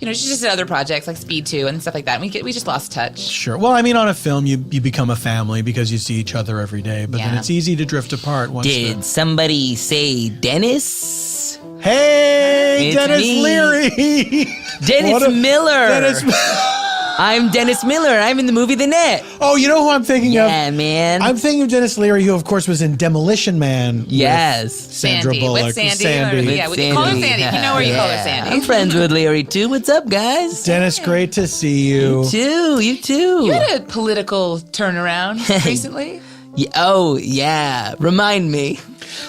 just did other projects like Speed 2 and stuff like that. And we just lost touch. Sure. Well, I mean, on a film, you become a family because you see each other every day, but then it's easy to drift apart once. Did somebody say Dennis? Hey, It's Dennis me. Leary. Dennis Miller. Dennis. I'm Dennis Miller. I'm in the movie The Net. Oh, you know who I'm thinking of? Yeah, man. I'm thinking of Dennis Leary, who, of course, was in Demolition Man. Yes. Sandra Sandy. Bullock. With Sandy. Sandy. Yeah, we call her Sandy. You know where you call her Sandy. I'm friends with Leary, too. What's up, guys? Dennis, great to see you. You too. You had a political turnaround recently. Oh, yeah. Remind me.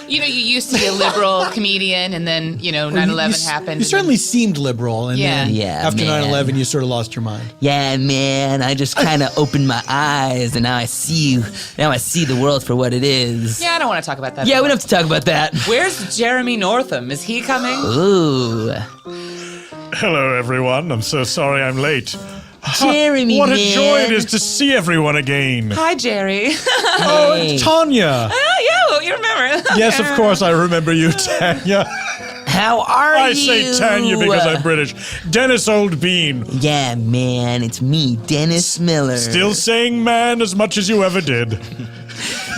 You used to be a liberal comedian, and then, 9/11 happened. You certainly seemed liberal, and then Yeah, after man. 9/11, you sort of lost your mind. Yeah, man. I just kind of opened my eyes, and now I see the world for what it is. Yeah, I don't want to talk about that. Yeah, we don't have to talk about that. Where's Jeremy Northam? Is he coming? Ooh. Hello, everyone. I'm so sorry I'm late. Jeremy, What a man. joy it is to see everyone again. Hi, Jerry. Oh, it's Tanya. Yeah, you remember. Yes, of course I remember you, Tanya. How are I you? say Tanya because I'm British. Dennis Old Bean. Yeah, man. It's me, Dennis Miller. Still saying man as much as you ever did.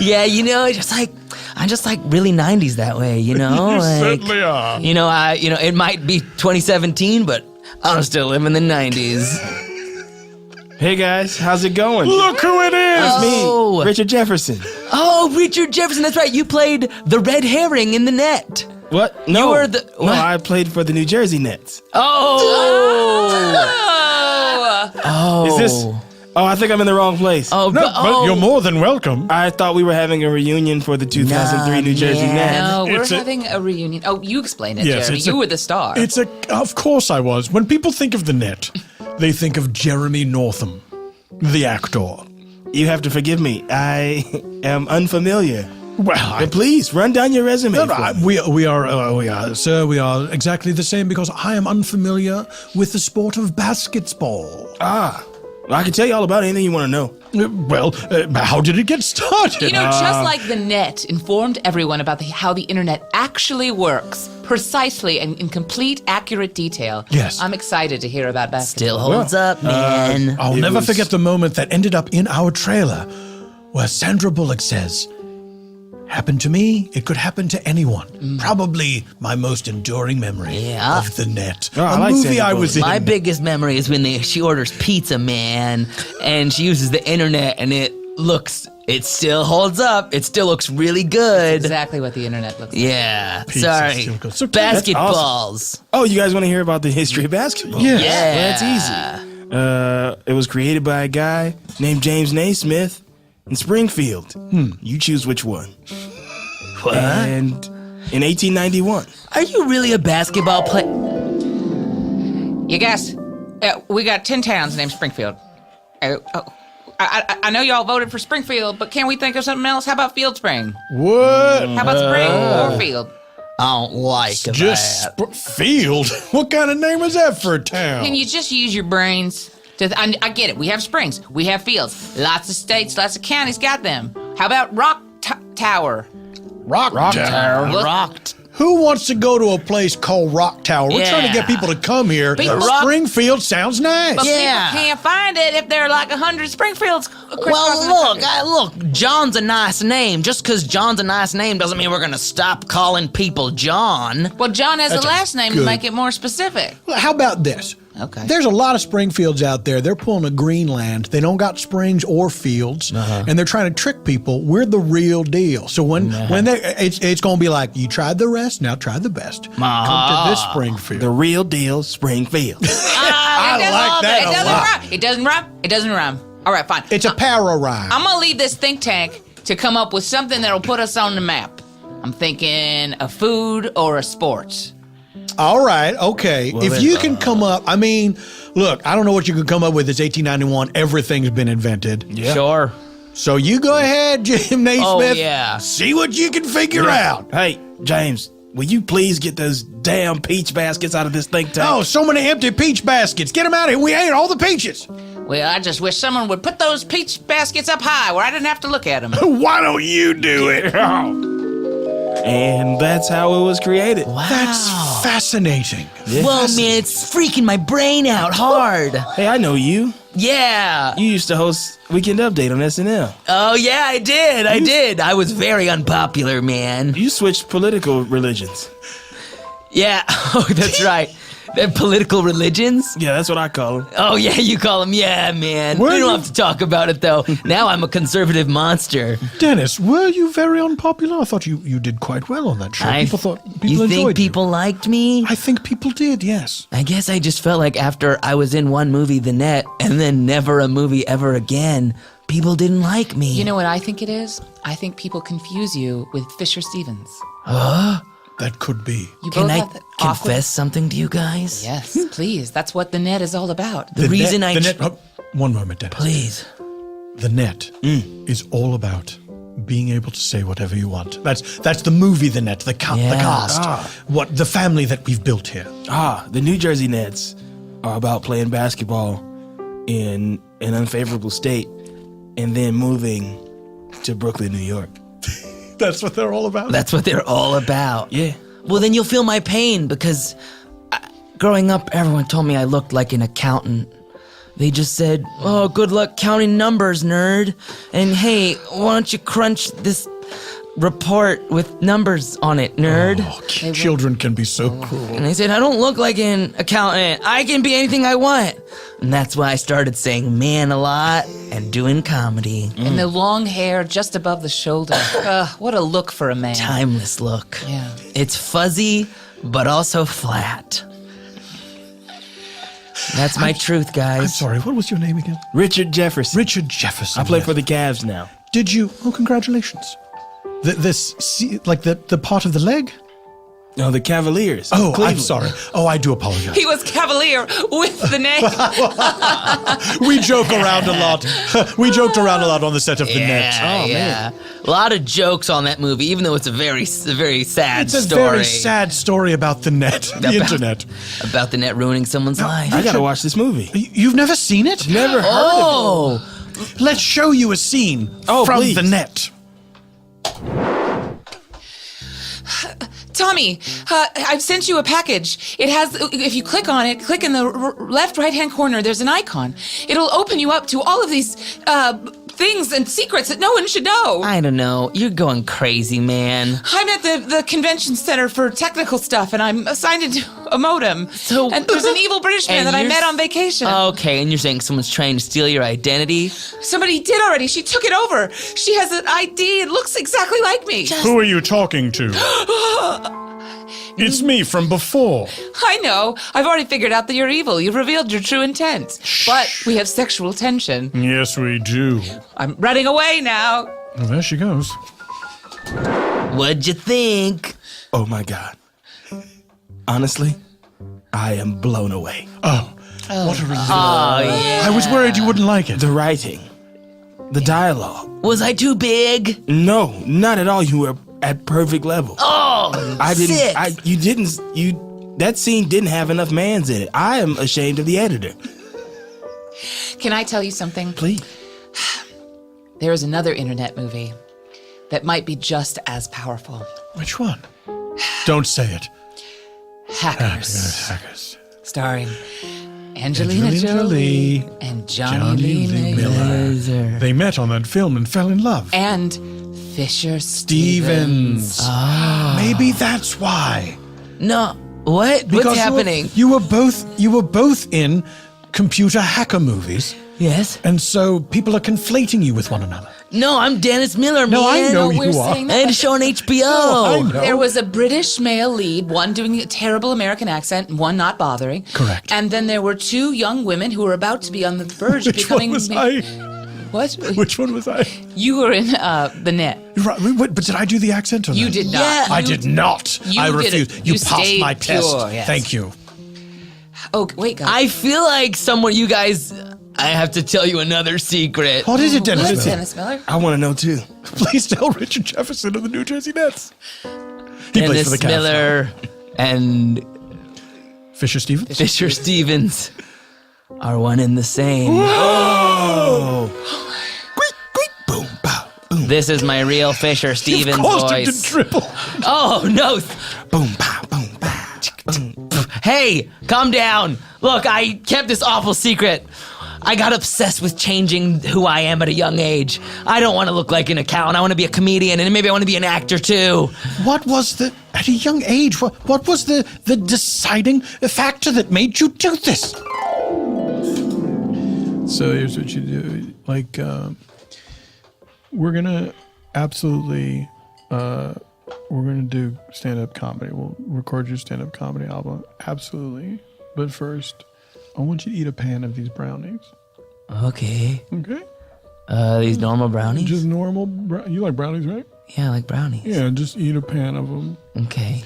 Yeah, I'm just like really 90s that way, You certainly are. It might be 2017, but I'm still living the 90s. Hey guys, how's it going? Look who it is. Oh. Me, Richard Jefferson. Oh, Richard Jefferson, that's right. You played the red herring in The Net. What? No, You were the- no, what? I played for the New Jersey Nets. Oh. Is this? Oh, I think I'm in the wrong place. Oh, No, but you're more than welcome. I thought we were having a reunion for the 2003 Nah, New Jersey man. Nets. No, we're It's a- having a reunion. Oh, you explain it, Yes, Jeremy. it's You a- were the star. Of course I was. When people think of the net, they think of Jeremy Northam, the actor. You have to forgive me. I am unfamiliar. Well, But please run down your resume. No, for me. we are, sir, we are exactly the same because I am unfamiliar with the sport of basketball. Well, I can tell you all about anything you want to know. Well, how did it get started? You know, just like the net informed everyone about how the internet actually works, precisely and in complete, accurate detail. Yes. I'm excited to hear about basketball. Still holds up, man. I'll never forget the moment that ended up in our trailer where Sandra Bullock says, "Happened to me, it could happen to anyone." Probably my most enduring memory Yeah. of the net. Oh, I a like movie Sandra I was in. My biggest memory is when she orders pizza, man, and she uses the internet, and it still holds up. It still looks really good. Exactly what the internet looks like. Yeah. Pizza Sorry. still goes. So Basketballs. Oh, you guys want to hear about the history of basketball? Yes. Yeah. Well, that's easy. It was created by a guy named James Naismith in Springfield. You choose which one. What? And in 1891. Are you really a basketball player? You guys, we got 10 towns named Springfield. I know y'all voted for Springfield, but can't we think of something else? How about Field Spring? What? How about Spring or Field? I don't like Just that. Field? What kind of name is that for a town? Can you just use your brains? I get it. We have springs. We have fields. Lots of states, lots of counties got them. How about Rock Tower? Rock Tower. Look- Rocked. Who wants to go to a place called Rock Tower? We're trying to get Yeah. people to come here. People- Springfield sounds nice. But Yeah. people can't find it if there are like 100 Springfields crisscrossing Well, the country. look, John's a nice name. Just because John's a nice name doesn't mean we're going to stop calling people John. Well, John has That's a last name to good. make it more specific. Well, how about this? Okay. There's a lot of Springfields out there. They're pulling a Greenland. They don't got springs or fields, and they're trying to trick people. We're the real deal. So when it's going to be like, you tried the rest, now try the best. Come to this Springfield. The real deal, Springfield. I like that a lot. It doesn't rhyme. It doesn't rhyme. All right, fine. It's a para rhyme. I'm gonna leave this think tank to come up with something that'll put us on the map. I'm thinking a food or a sport. All right, okay. If you can come up, I mean, look, I don't know what you can come up with. It's 1891. Everything's been invented. Sure. So you go ahead, Jim Naismith. Oh, yeah. See what you can figure out. Hey, James, will you please get those damn peach baskets out of this think tank? Oh, so many empty peach baskets. Get them out of here. We ate all the peaches. Well, I just wish someone would put those peach baskets up high where I didn't have to look at them. Why don't you do it? And that's how it was created. That's fascinating. Well, man, it's freaking my brain out hard. Hey, I know you. Yeah. You used to host Weekend Update on SNL. Oh, yeah, I did. I was very unpopular, man. You switched political religions. Yeah. Oh, that's right. They're political religions? Yeah, that's what I call them. Oh, yeah, you call them. Yeah, man. Were We don't you- have to talk about it, though. Now I'm a conservative monster. Dennis, were you very unpopular? I thought you did quite well on that show. People you enjoyed think people liked me? I think people did, yes. I guess I just felt like after I was in one movie, The Net, and then never a movie ever again, people didn't like me. You know what I think it is? I think people confuse you with Fisher Stevens. That could be. You Can both I have that awkward- confess something to you guys? Yes, please. That's what the net is all about. The reason I... One moment, Dennis. Please. The Net is all about being able to say whatever you want. That's the movie, The Net, the cast, what the family that we've built here. The New Jersey Nets are about playing basketball in an unfavorable state and then moving to Brooklyn, New York. That's what they're all about. That's what they're all about. Yeah. Well, then you'll feel my pain because growing up, everyone told me I looked like an accountant. They just said, oh, good luck counting numbers, nerd. And hey, why don't you crunch this report with numbers on it, nerd? Oh, children can be so cruel. And I said, I don't look like an accountant. I can be anything I want. And that's why I started saying man a lot and doing comedy. And the long hair just above the shoulder. What a look for a man. Timeless look. Yeah. It's fuzzy, but also flat. That's my truth, guys. I'm sorry, what was your name again? Richard Jefferson. Richard Jefferson. I play yes. for the Cavs now. Did you? Oh, congratulations. The part of the leg? No, the Cavaliers. Oh, I'm Cleveland. sorry. Oh, I do apologize. He was cavalier with the name. We joke around a lot. We joked around a lot on the set of The Net. Yeah. A lot of jokes on that movie, even though it's a very sad It's a story. very sad story about the net, the internet. About the net ruining someone's life. I gotta watch this movie. You've never seen it? Never heard of Oh, Let's show you a scene Oh, from please. the net. Tommy, I've sent you a package. It has, if you click on it, click in the left right-hand corner, there's an icon. It'll open you up to all of these things and secrets that no one should know. I don't know. You're going crazy, man. I'm at the convention center for technical stuff, and I'm assigned into a modem. And there's an evil British man that I met on vacation. Okay, and you're saying someone's trying to steal your identity? Somebody did already. She took it over. She has an ID. It looks exactly like me. Who are you talking to? It's me from before. I know. I've already figured out that you're evil. You've revealed your true intent. But we have sexual tension. Yes, we do. I'm running away now. Well, there she goes. What'd you think? Oh my God. Honestly, I am blown away. Oh, what a relief. Oh, yeah. I was worried you wouldn't like it. The writing, the dialogue. Was I too big? No, not at all. You were at perfect level. Oh, sick. That scene didn't have enough mans in it. I am ashamed of the editor. Can I tell you something? Please. There is another internet movie that might be just as powerful. Which one? Don't say it. Hackers. Starring Angelina Jolie Jolie and Johnny Lee Miller. They met on that film and fell in love. And Fisher Stevens. Maybe that's why. No. What? What's happening? You were both in computer hacker movies, Yes. and so people are conflating you with one another. No, I'm Dennis Miller, man. No, I know we're you are. saying I had a show on HBO. I know. There was a British male lead, one doing a terrible American accent and one not bothering. Correct. And then there were two young women who were about to be on the verge of Which becoming... one was I? What? Which one was I? You were in the net. Right, but did I do the accent or You not? did not. Yeah. I did not. You I did refused. it. You You passed stayed my test. pure, yes. Thank you. Oh, wait, guys. I feel like you guys, I have to tell you another secret. What is it, Dennis What, Miller? Dennis Miller? I want to know too. Please tell Richard Jefferson of the New Jersey Nets. He plays for Dennis the Cavs. Miller and Fisher Stevens. Fisher Stevens are one and the same. Quick, quick, boom, pow, boom, This is my real Fisher Stevens Caused him to voice. dribble. Oh, no. boom, pow, boom, pow, boom. Hey, calm down. Look, I kept this awful secret. I got obsessed with changing who I am at a young age. I don't want to look like an accountant. I want to be a comedian, and maybe I want to be an actor too. What was at a young age, what was the deciding factor that made you do this? So here's what you do. Like, we're going to absolutely, we're going to do stand-up comedy. We'll record your stand-up comedy album. Absolutely. But first, I want you to eat a pan of these brownies. Okay. Okay? These normal brownies? Just normal, you like brownies, right? Yeah, I like brownies. Yeah, just eat a pan of them. Okay.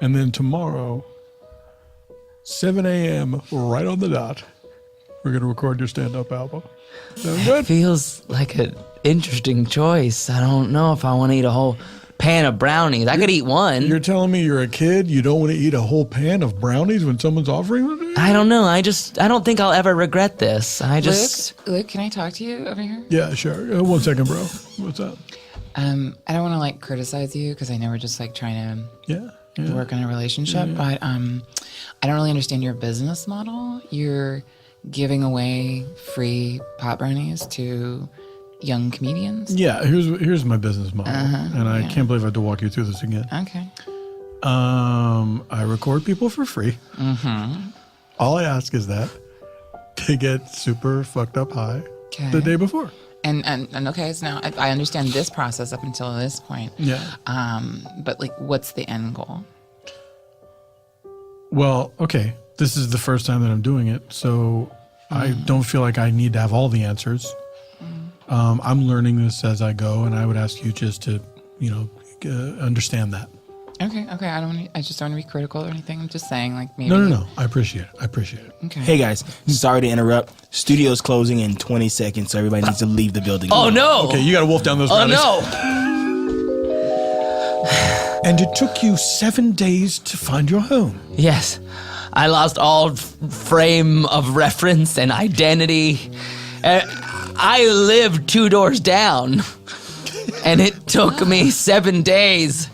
And then tomorrow, 7 a.m., right on the dot, we're going to record your stand-up album. Sound good? Feels like an interesting choice. I don't know if I want to eat a whole pan of brownies. I could eat one. You're telling me you're a kid, you don't want to eat a whole pan of brownies when someone's offering them to you? I don't know. I don't think I'll ever regret this. Luke, can I talk to you over here? Yeah, sure. 1 second, bro. What's up? I don't want to like criticize you because I know we're just like trying Yeah. to work on a relationship, but I don't really understand your business model. You're giving away free pot brownies to young comedians. Yeah, here's my business model. And I can't believe I have to walk you through this again. Okay. I record people for free. All I ask is that they get super fucked up high the day before. And okay, so now I understand this process up until this point. Yeah. But like, what's the end goal? Well, okay. This is the first time that I'm doing it, so I don't feel like I need to have all the answers. I'm learning this as I go, and I would ask you just to, understand that. Okay. I just don't want to be critical or anything. I'm just saying, like, maybe. No. I appreciate it. Okay. Hey guys, sorry to interrupt. Studio's closing in 20 seconds, so everybody needs to leave the building. Oh no! Okay, you got to wolf down those Oh brownies. no! And it took you 7 days to find your home. Yes, I lost all frame of reference and identity. I lived 2 doors down, and it took me 7 days.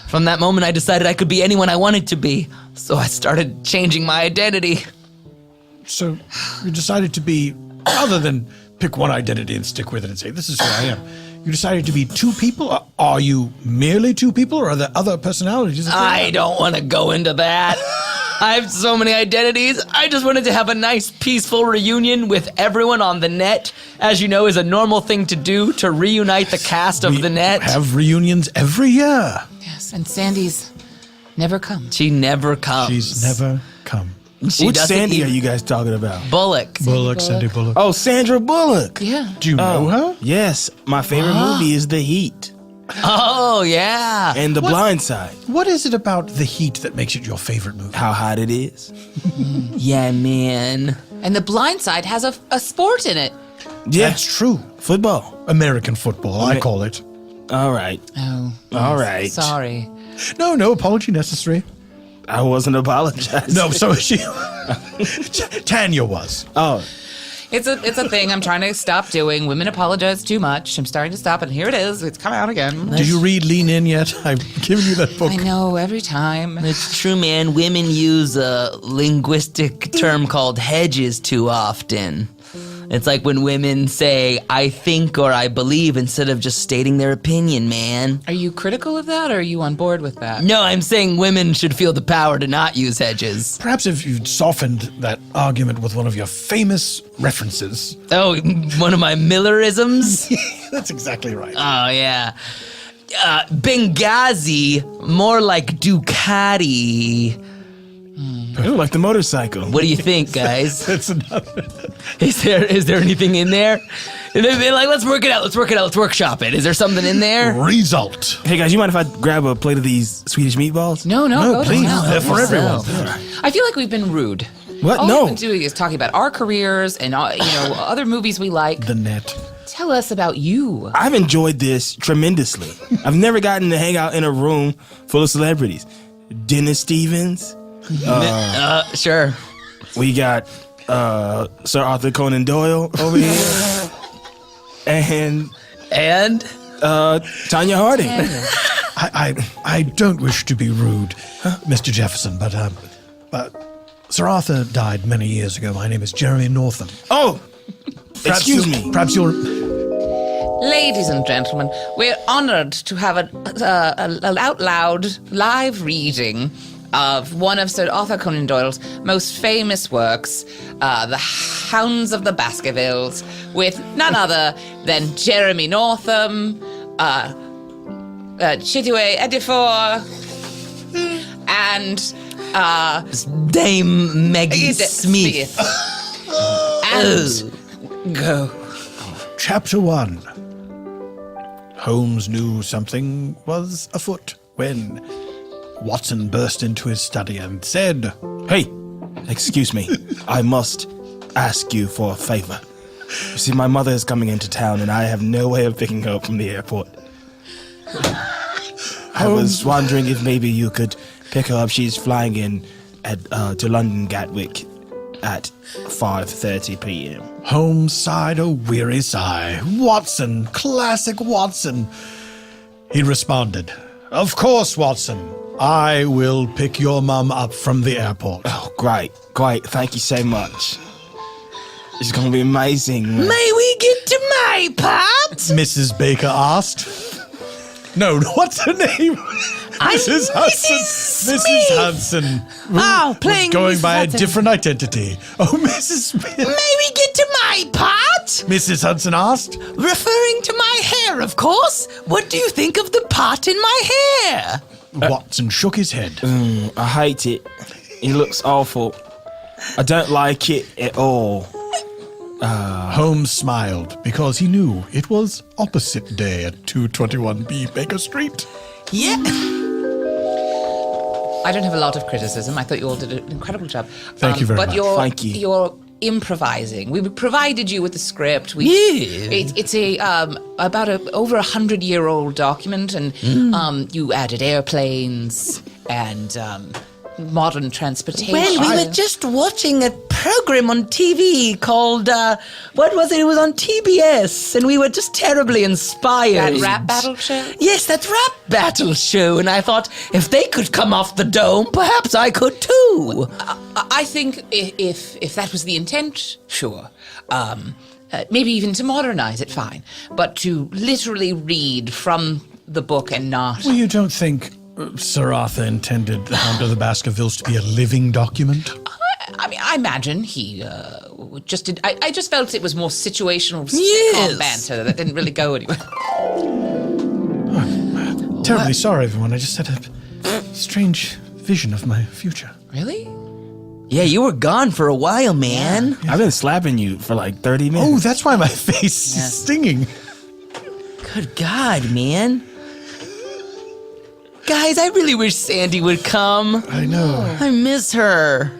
From that moment, I decided I could be anyone I wanted to be, so I started changing my identity. So you decided to be, other than pick one identity and stick with it and say, this is who I am. You decided to be 2 people? Are you merely 2 people, or are there other personalities? I don't want to go into that. I have so many identities. I just wanted to have a nice, peaceful reunion with everyone on the net. As you know, is a normal thing to do, to reunite the cast of the net. Have reunions every year. Yes, and Sandy's never come. She never comes. She's never come. She Which doesn't Sandy are even- you guys talking about? Bullock. Bullock, Sandy Bullock. Oh, Sandra Bullock. Yeah. Do you know her? Yes, my favorite movie is The Heat Oh, yeah. and The Blind Side. What is it about The Heat that makes it your favorite movie? How hot it is. Yeah, man. And The Blind Side has a sport in it. Yeah, That's true. football. American football, I call it. All right. Oh. All right. Sorry. No apology necessary. I wasn't apologizing. No, so she. Tanya was. Oh, It's a thing I'm trying to stop doing. Women apologize too much. I'm starting to stop, and here it is. It's come out again. Did you read Lean In yet? I've given you that book. I know every time. It's true, man. Women use a linguistic term called hedges too often. It's like when women say, I think or I believe instead of just stating their opinion, man. Are you critical of that, or are you on board with that? No, I'm saying women should feel the power to not use hedges. Perhaps if you'd softened that argument with one of your famous references. Oh, one of my Millerisms? That's exactly right. Oh, yeah. Benghazi, more like Ducati. ooh, like the motorcycle. What do you think, guys? That's another. Is there anything in there? And they're like, let's work it out, let's workshop it. Is there something in there? Result. Hey guys, you mind if I grab a plate of these Swedish meatballs? No, go to Please, hell. they're for everyone. I feel like we've been rude. What? All No. we've been doing is talking about our careers and other movies we like. The net. Tell us about you. I've enjoyed this tremendously. I've never gotten to hang out in a room full of celebrities. Dennis Stevens. Sure. We got Sir Arthur Conan Doyle over here. And And Tanya Harding. I don't wish to be rude, Mr. Jefferson, but Sir Arthur died many years ago. My name is Jeremy Northam. Oh, excuse me. Perhaps you're. Ladies and gentlemen, we're honored to have an out loud live reading of one of Sir Arthur Conan Doyle's most famous works, The Hounds of the Baskervilles, with none other than Jeremy Northam, Chitue Ejiofor, and Dame Maggie Edith Smith. And go. Chapter 1. Holmes knew something was afoot when Watson burst into his study and said, Hey, excuse me. I must ask you for a favor. You see, my mother is coming into town and I have no way of picking her up from the airport. I was wondering if maybe you could pick her up. She's flying in to London Gatwick at 5:30 p.m. Holmes sighed a weary sigh. Watson, classic Watson. He responded, Of course, Watson. I will pick your mum up from the airport. Oh, great. Thank you so much. It's going to be amazing. May we get to my part? Mrs. Baker asked. No, what's her name? Mrs. Hudson. Mrs. Hudson. Oh, playing was going Mrs. by Hudson. a different identity. Oh, Mrs. Smith. May we get to my part? Mrs. Hudson asked. Referring to my hair, of course. What do you think of the part in my hair? Watson shook his head. I hate it. It looks awful. I don't like it at all. Holmes smiled because he knew it was opposite day at 221B Baker Street. Yeah. I don't have a lot of criticism. I thought you all did an incredible job. Thank you very but much. Thank you. You're improvising. We provided you with the script. Yeah. It's about over 100-year-old document, and you added airplanes and modern transportation. Well, we were just watching a program on TV called, what was it? It was on TBS, and we were just terribly inspired. That rap battle show? Yes, that rap battle show, and I thought if they could come off the dome, perhaps I could too. I think if that was the intent, sure. Maybe even to modernize it, fine. But to literally read from the book and not... Well, you don't think Sir Arthur intended The Hound of the Baskervilles to be a living document? I mean, I imagine he just did... I just felt it was more situational Yes. banter that didn't really go anywhere. Terribly sorry, everyone. I just had a strange vision of my future. Really? Yeah, you were gone for a while, man. I've been slapping you for like 30 minutes. Oh, that's why my face is stinging. Good God, man. Guys, I really wish Sandy would come. I know. I miss her.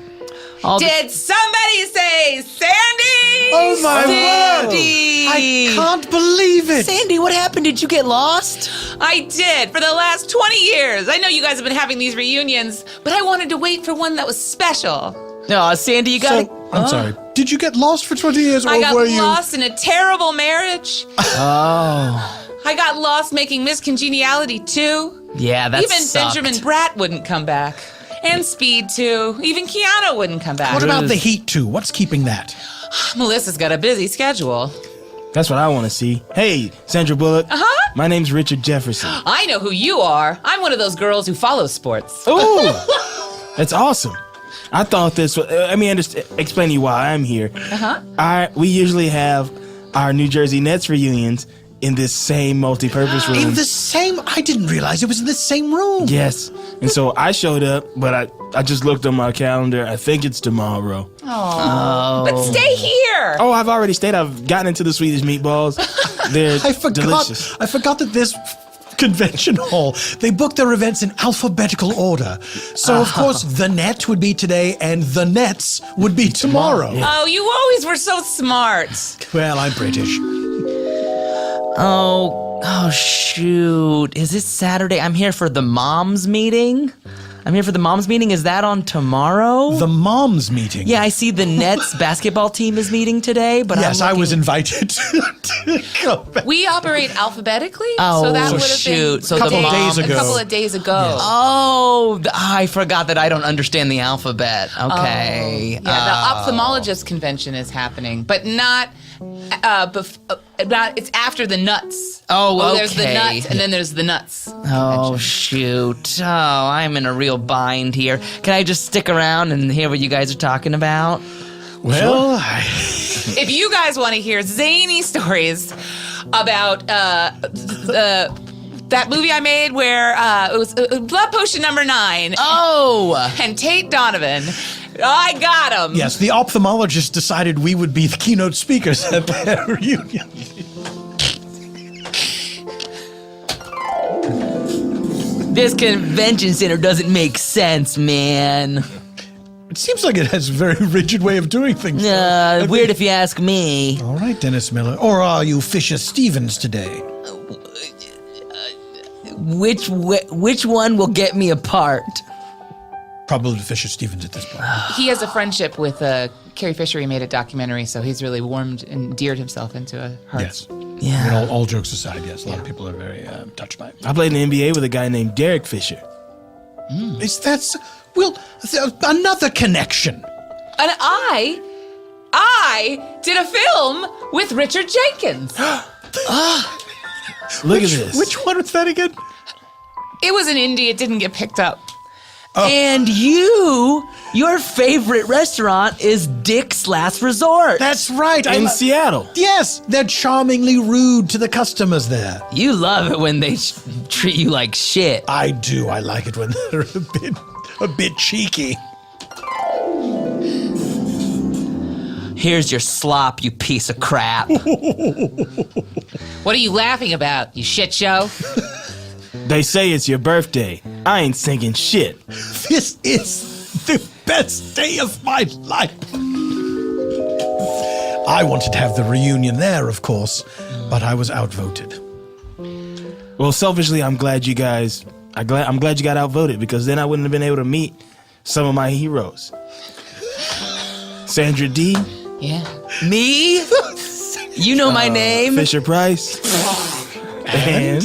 Did somebody say Sandy? Oh, my word. Sandy! I can't believe it. Sandy, what happened? Did you get lost? I did for the last 20 years. I know you guys have been having these reunions, but I wanted to wait for one that was special. No, Sandy, you got So, I'm sorry. Did you get lost for 20 years, or I got were you? lost in a terrible marriage. Oh. I got lost making Miss Congeniality too. Yeah, that Even sucked. Benjamin Bratt wouldn't come back. And Speed too. Even Keanu wouldn't come back. What about the Heat 2? What's keeping that? Melissa's got a busy schedule. That's what I want to see. Hey, Sandra Bullock. Uh-huh. My name's Richard Jefferson. I know who you are. I'm one of those girls who follow sports. Oh, that's awesome. I thought this was, let me explain to you why I'm here. Uh-huh. We usually have our New Jersey Nets reunions in this same multi-purpose room. In the same? I didn't realize it was in the same room. Yes. And so I showed up, but I just looked on my calendar. I think it's tomorrow. But stay here. Oh, I've already stayed. I've gotten into the Swedish meatballs. They're delicious. I forgot that this convention hall, they book their events in alphabetical order. So, of course, the net would be today and the Nets would be tomorrow. Oh, you always were so smart. Well, I'm British. Oh, shoot. Is it Saturday? I'm here for the moms meeting. Is that on tomorrow? The moms meeting. Yeah, I see the Nets basketball team is meeting today, but Yes, I was invited to go back. We operate alphabetically, Oh, so that would have shoot. been So a the day- days a ago. couple of days ago. Oh, I forgot that I don't understand the alphabet. Okay. Yeah, the ophthalmologist convention is happening, but not. It's after the nuts. Oh, There's the okay. nuts, and then there's the nuts. Oh, shoot. Oh, I'm in a real bind here. Can I just stick around and hear what you guys are talking about? Well, If you guys want to hear zany stories about that movie I made where it was Blood Potion number 9 Oh! and Tate Donovan, I got him. yes, the ophthalmologist decided we would be the keynote speakers at their reunion. This convention center doesn't make sense, man. It seems like it has a very rigid way of doing things. Weird if you ask me. All right, Dennis Miller. Or are you Fisher Stevens today? Which one will get me apart? Probably Fisher Stevens at this point. He has a friendship with Carrie Fisher. He made a documentary, so he's really warmed and endeared himself into a heart. Yes. Yeah. I mean, all jokes aside, yes, a lot of people are very touched by it. I played in the NBA with a guy named Derek Fisher. Is that another connection? And I did a film with Richard Jenkins. Look at this. Which one was that again? It was an indie. It didn't get picked up. And your favorite restaurant is Dick's Last Resort. That's right. in Seattle. Yes, they're charmingly rude to the customers there. You love it when they treat you like shit. I do. I like it when they're a bit cheeky. Here's your slop, you piece of crap. What are you laughing about, you shit show? They say it's your birthday. I ain't singing shit. This is the best day of my life. I wanted to have the reunion there, of course, but I was outvoted. Well, selfishly, I'm glad you got outvoted, because then I wouldn't have been able to meet some of my heroes. Sandra D. Yeah. Me? You know my name. Fisher Price. and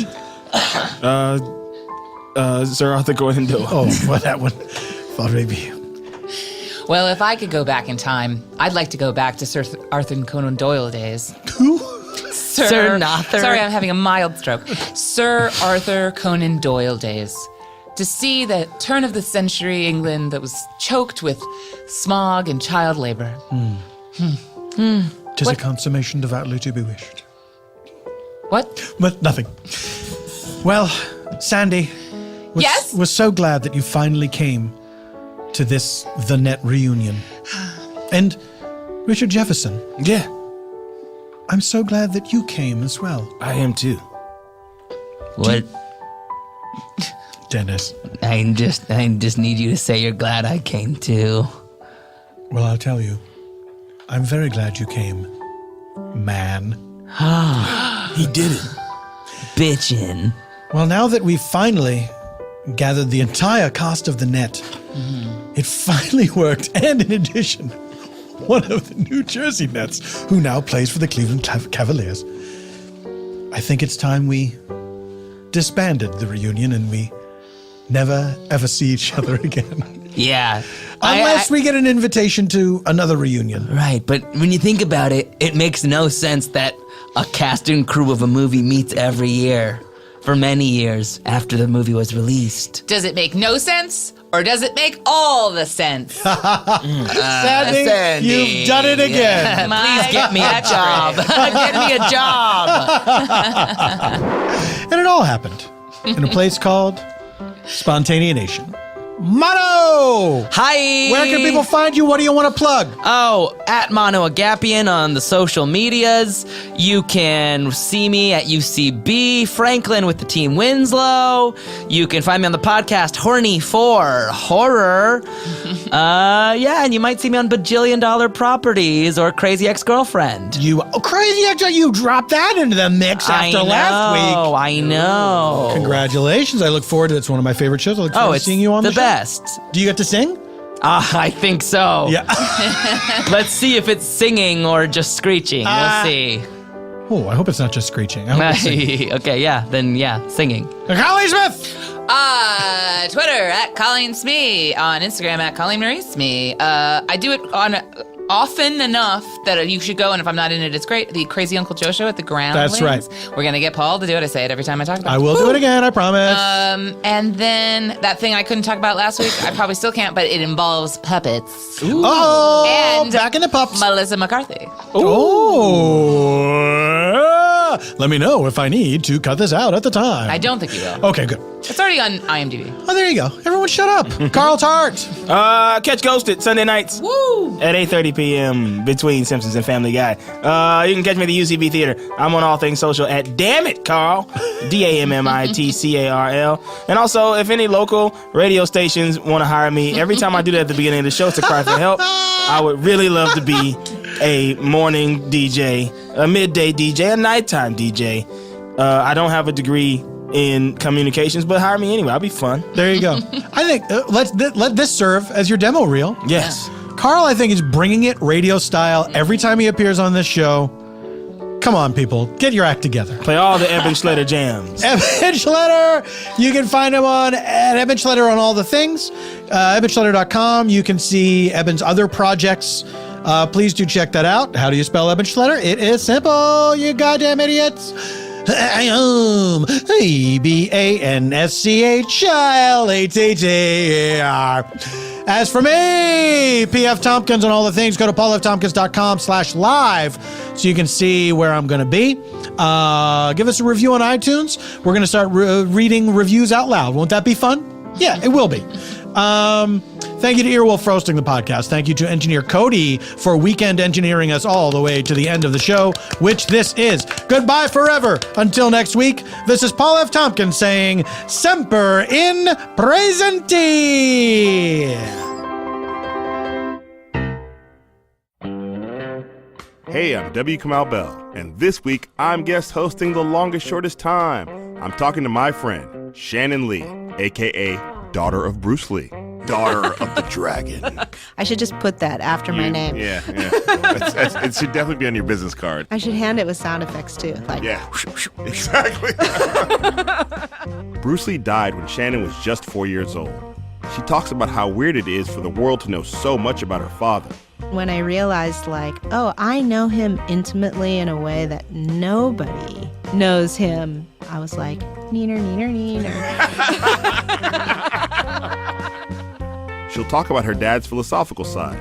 Sir Arthur Conan Doyle. Oh, well, that one. Thought maybe. Well, if I could go back in time, I'd like to go back to Sir Arthur Conan Doyle days. Who? Sir Nother? Sorry, I'm having a mild stroke. Sir Arthur Conan Doyle days. To see the turn of the century England that was choked with smog and child labor. 'Tis a consummation devoutly to be wished. What? But nothing. Well, Sandy, Yes? was so glad that you finally came to this The Net reunion. And Richard Jefferson, Yeah, I'm so glad that you came as well. I am too. What? Dennis. I just need you to say you're glad I came too. Well, I'll tell you. I'm very glad you came, man. He did it. Bitchin'. Well, now that we've finally gathered the entire cast of The Net, it finally worked. And in addition, one of the New Jersey Nets, who now plays for the Cleveland Cavaliers. I think it's time we disbanded the reunion and we never, ever see each other again. Yeah. Unless we get an invitation to another reunion. Right, but when you think about it, it makes no sense that a cast and crew of a movie meets every year for many years after the movie was released. Does it make no sense? Or does it make all the sense? Sandy, Sandy. you've done it again. Please get me a job. Get me a job. And it all happened in a place called Spontaneanation. Mano! Hi. Where can people find you? What do you want to plug? Oh, at Mano Agapion on the social medias. You can see me at UCB Franklin with the Team Winslow. You can find me on the podcast Horny for Horror. Yeah, and you might see me on Bajillion Dollar Properties or Crazy Ex-Girlfriend. Crazy extra, you dropped that into the mix after last week. I know. Congratulations. I look forward to it. It's one of my favorite shows. I look forward to It's seeing you on the show. best. Do you get to sing? I think so. Yeah. Let's see if it's singing or just screeching. We'll see. Oh, I hope it's not just screeching. I hope it's singing. Okay, yeah, then yeah, singing. Colleen Smith! Twitter at Colleen Smith, on Instagram at Colleen Marie Smith. I do it on often enough that you should go, and if I'm not in it, it's great. The Crazy Uncle Joe Show at the Groundlings. That's right. We're gonna get Paul to do it. I say it every time I talk about it. I will do it again, I promise. And then that thing I couldn't talk about last week, I probably still can't, but it involves puppets. Oh, And back in the pups. Melissa McCarthy. Oh. Let me know if I need to cut this out at the time. I don't think you will. Okay, good. It's already on IMDb. Oh, there you go. Everyone shut up. Carl Tart. Catch Ghosted Sunday nights. Woo! At 8:30 p.m. between Simpsons and Family Guy. You can catch me at the UCB Theater. I'm on all things social at Damn It Carl, DAMMITCARL. And also, if any local radio stations want to hire me, every time I do that at the beginning of the show, it's a cry for help. I would really love to be a morning DJ, a midday DJ, a nighttime DJ. I don't have a degree in communications, but hire me anyway. I'll be fun. There you go. I think let this serve as your demo reel. Yes. Carl, I think, is bringing it radio style every time he appears on this show. Come on, people. Get your act together. Play all the Eban Schletter jams. Eban Schletter. You can find him at Eban Schletter on all the things. EbanSchletter.com. You can see Eban's other projects. Please do check that out. How do you spell Eban Schletter? It is simple, you goddamn idiots. I am EbanSchletter. As for me, PF Tompkins on all the things, go to paulftompkins.com/live so you can see where I'm going to be. Give us a review on iTunes. We're going to start reading reviews out loud. Won't that be fun? Yeah, it will be. Thank you to Earwolf for hosting the podcast. Thank you to engineer Cody for weekend engineering us all the way to the end of the show, which this is. Goodbye forever. Until next week, this is Paul F. Tompkins saying, Semper in Presenti. Hey, I'm W. Kamau Bell, and this week I'm guest hosting The Longest Shortest Time. I'm talking to my friend, Shannon Lee, a.k.a. Daughter of Bruce Lee. daughter of the dragon. I should just put that after my name. Yeah. It should definitely be on your business card. I should hand it with sound effects too. Like, Yeah, exactly. Bruce Lee died when Shannon was just 4 years old. She talks about how weird it is for the world to know so much about her father. when I realized, like, oh, I know him intimately in a way that nobody knows him, I was like, neener, neener, neener. She'll talk about her dad's philosophical side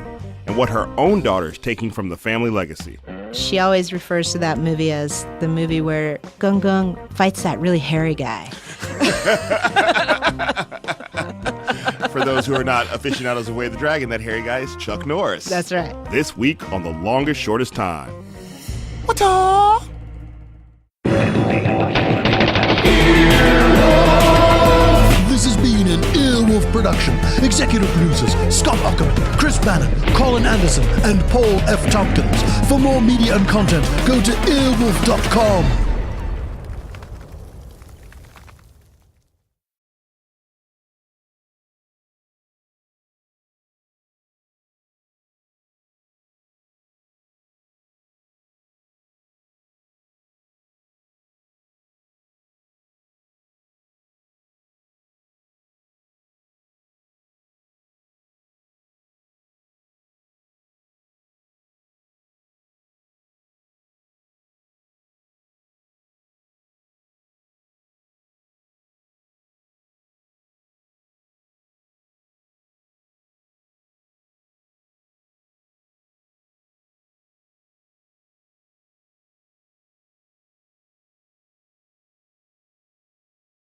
and what her own daughter is taking from the family legacy. She always refers to that movie as the movie where Gung Gung fights that really hairy guy. For those who are not aficionados of Way of the Dragon, that hairy guy is Chuck Norris. That's right. This week on The Longest Shortest Time. What-a? This has been an Earwolf production. Executive producers Scott Ackerman, Chris Bannon, Colin Anderson, and Paul F. Tompkins. For more media and content, go to earwolf.com.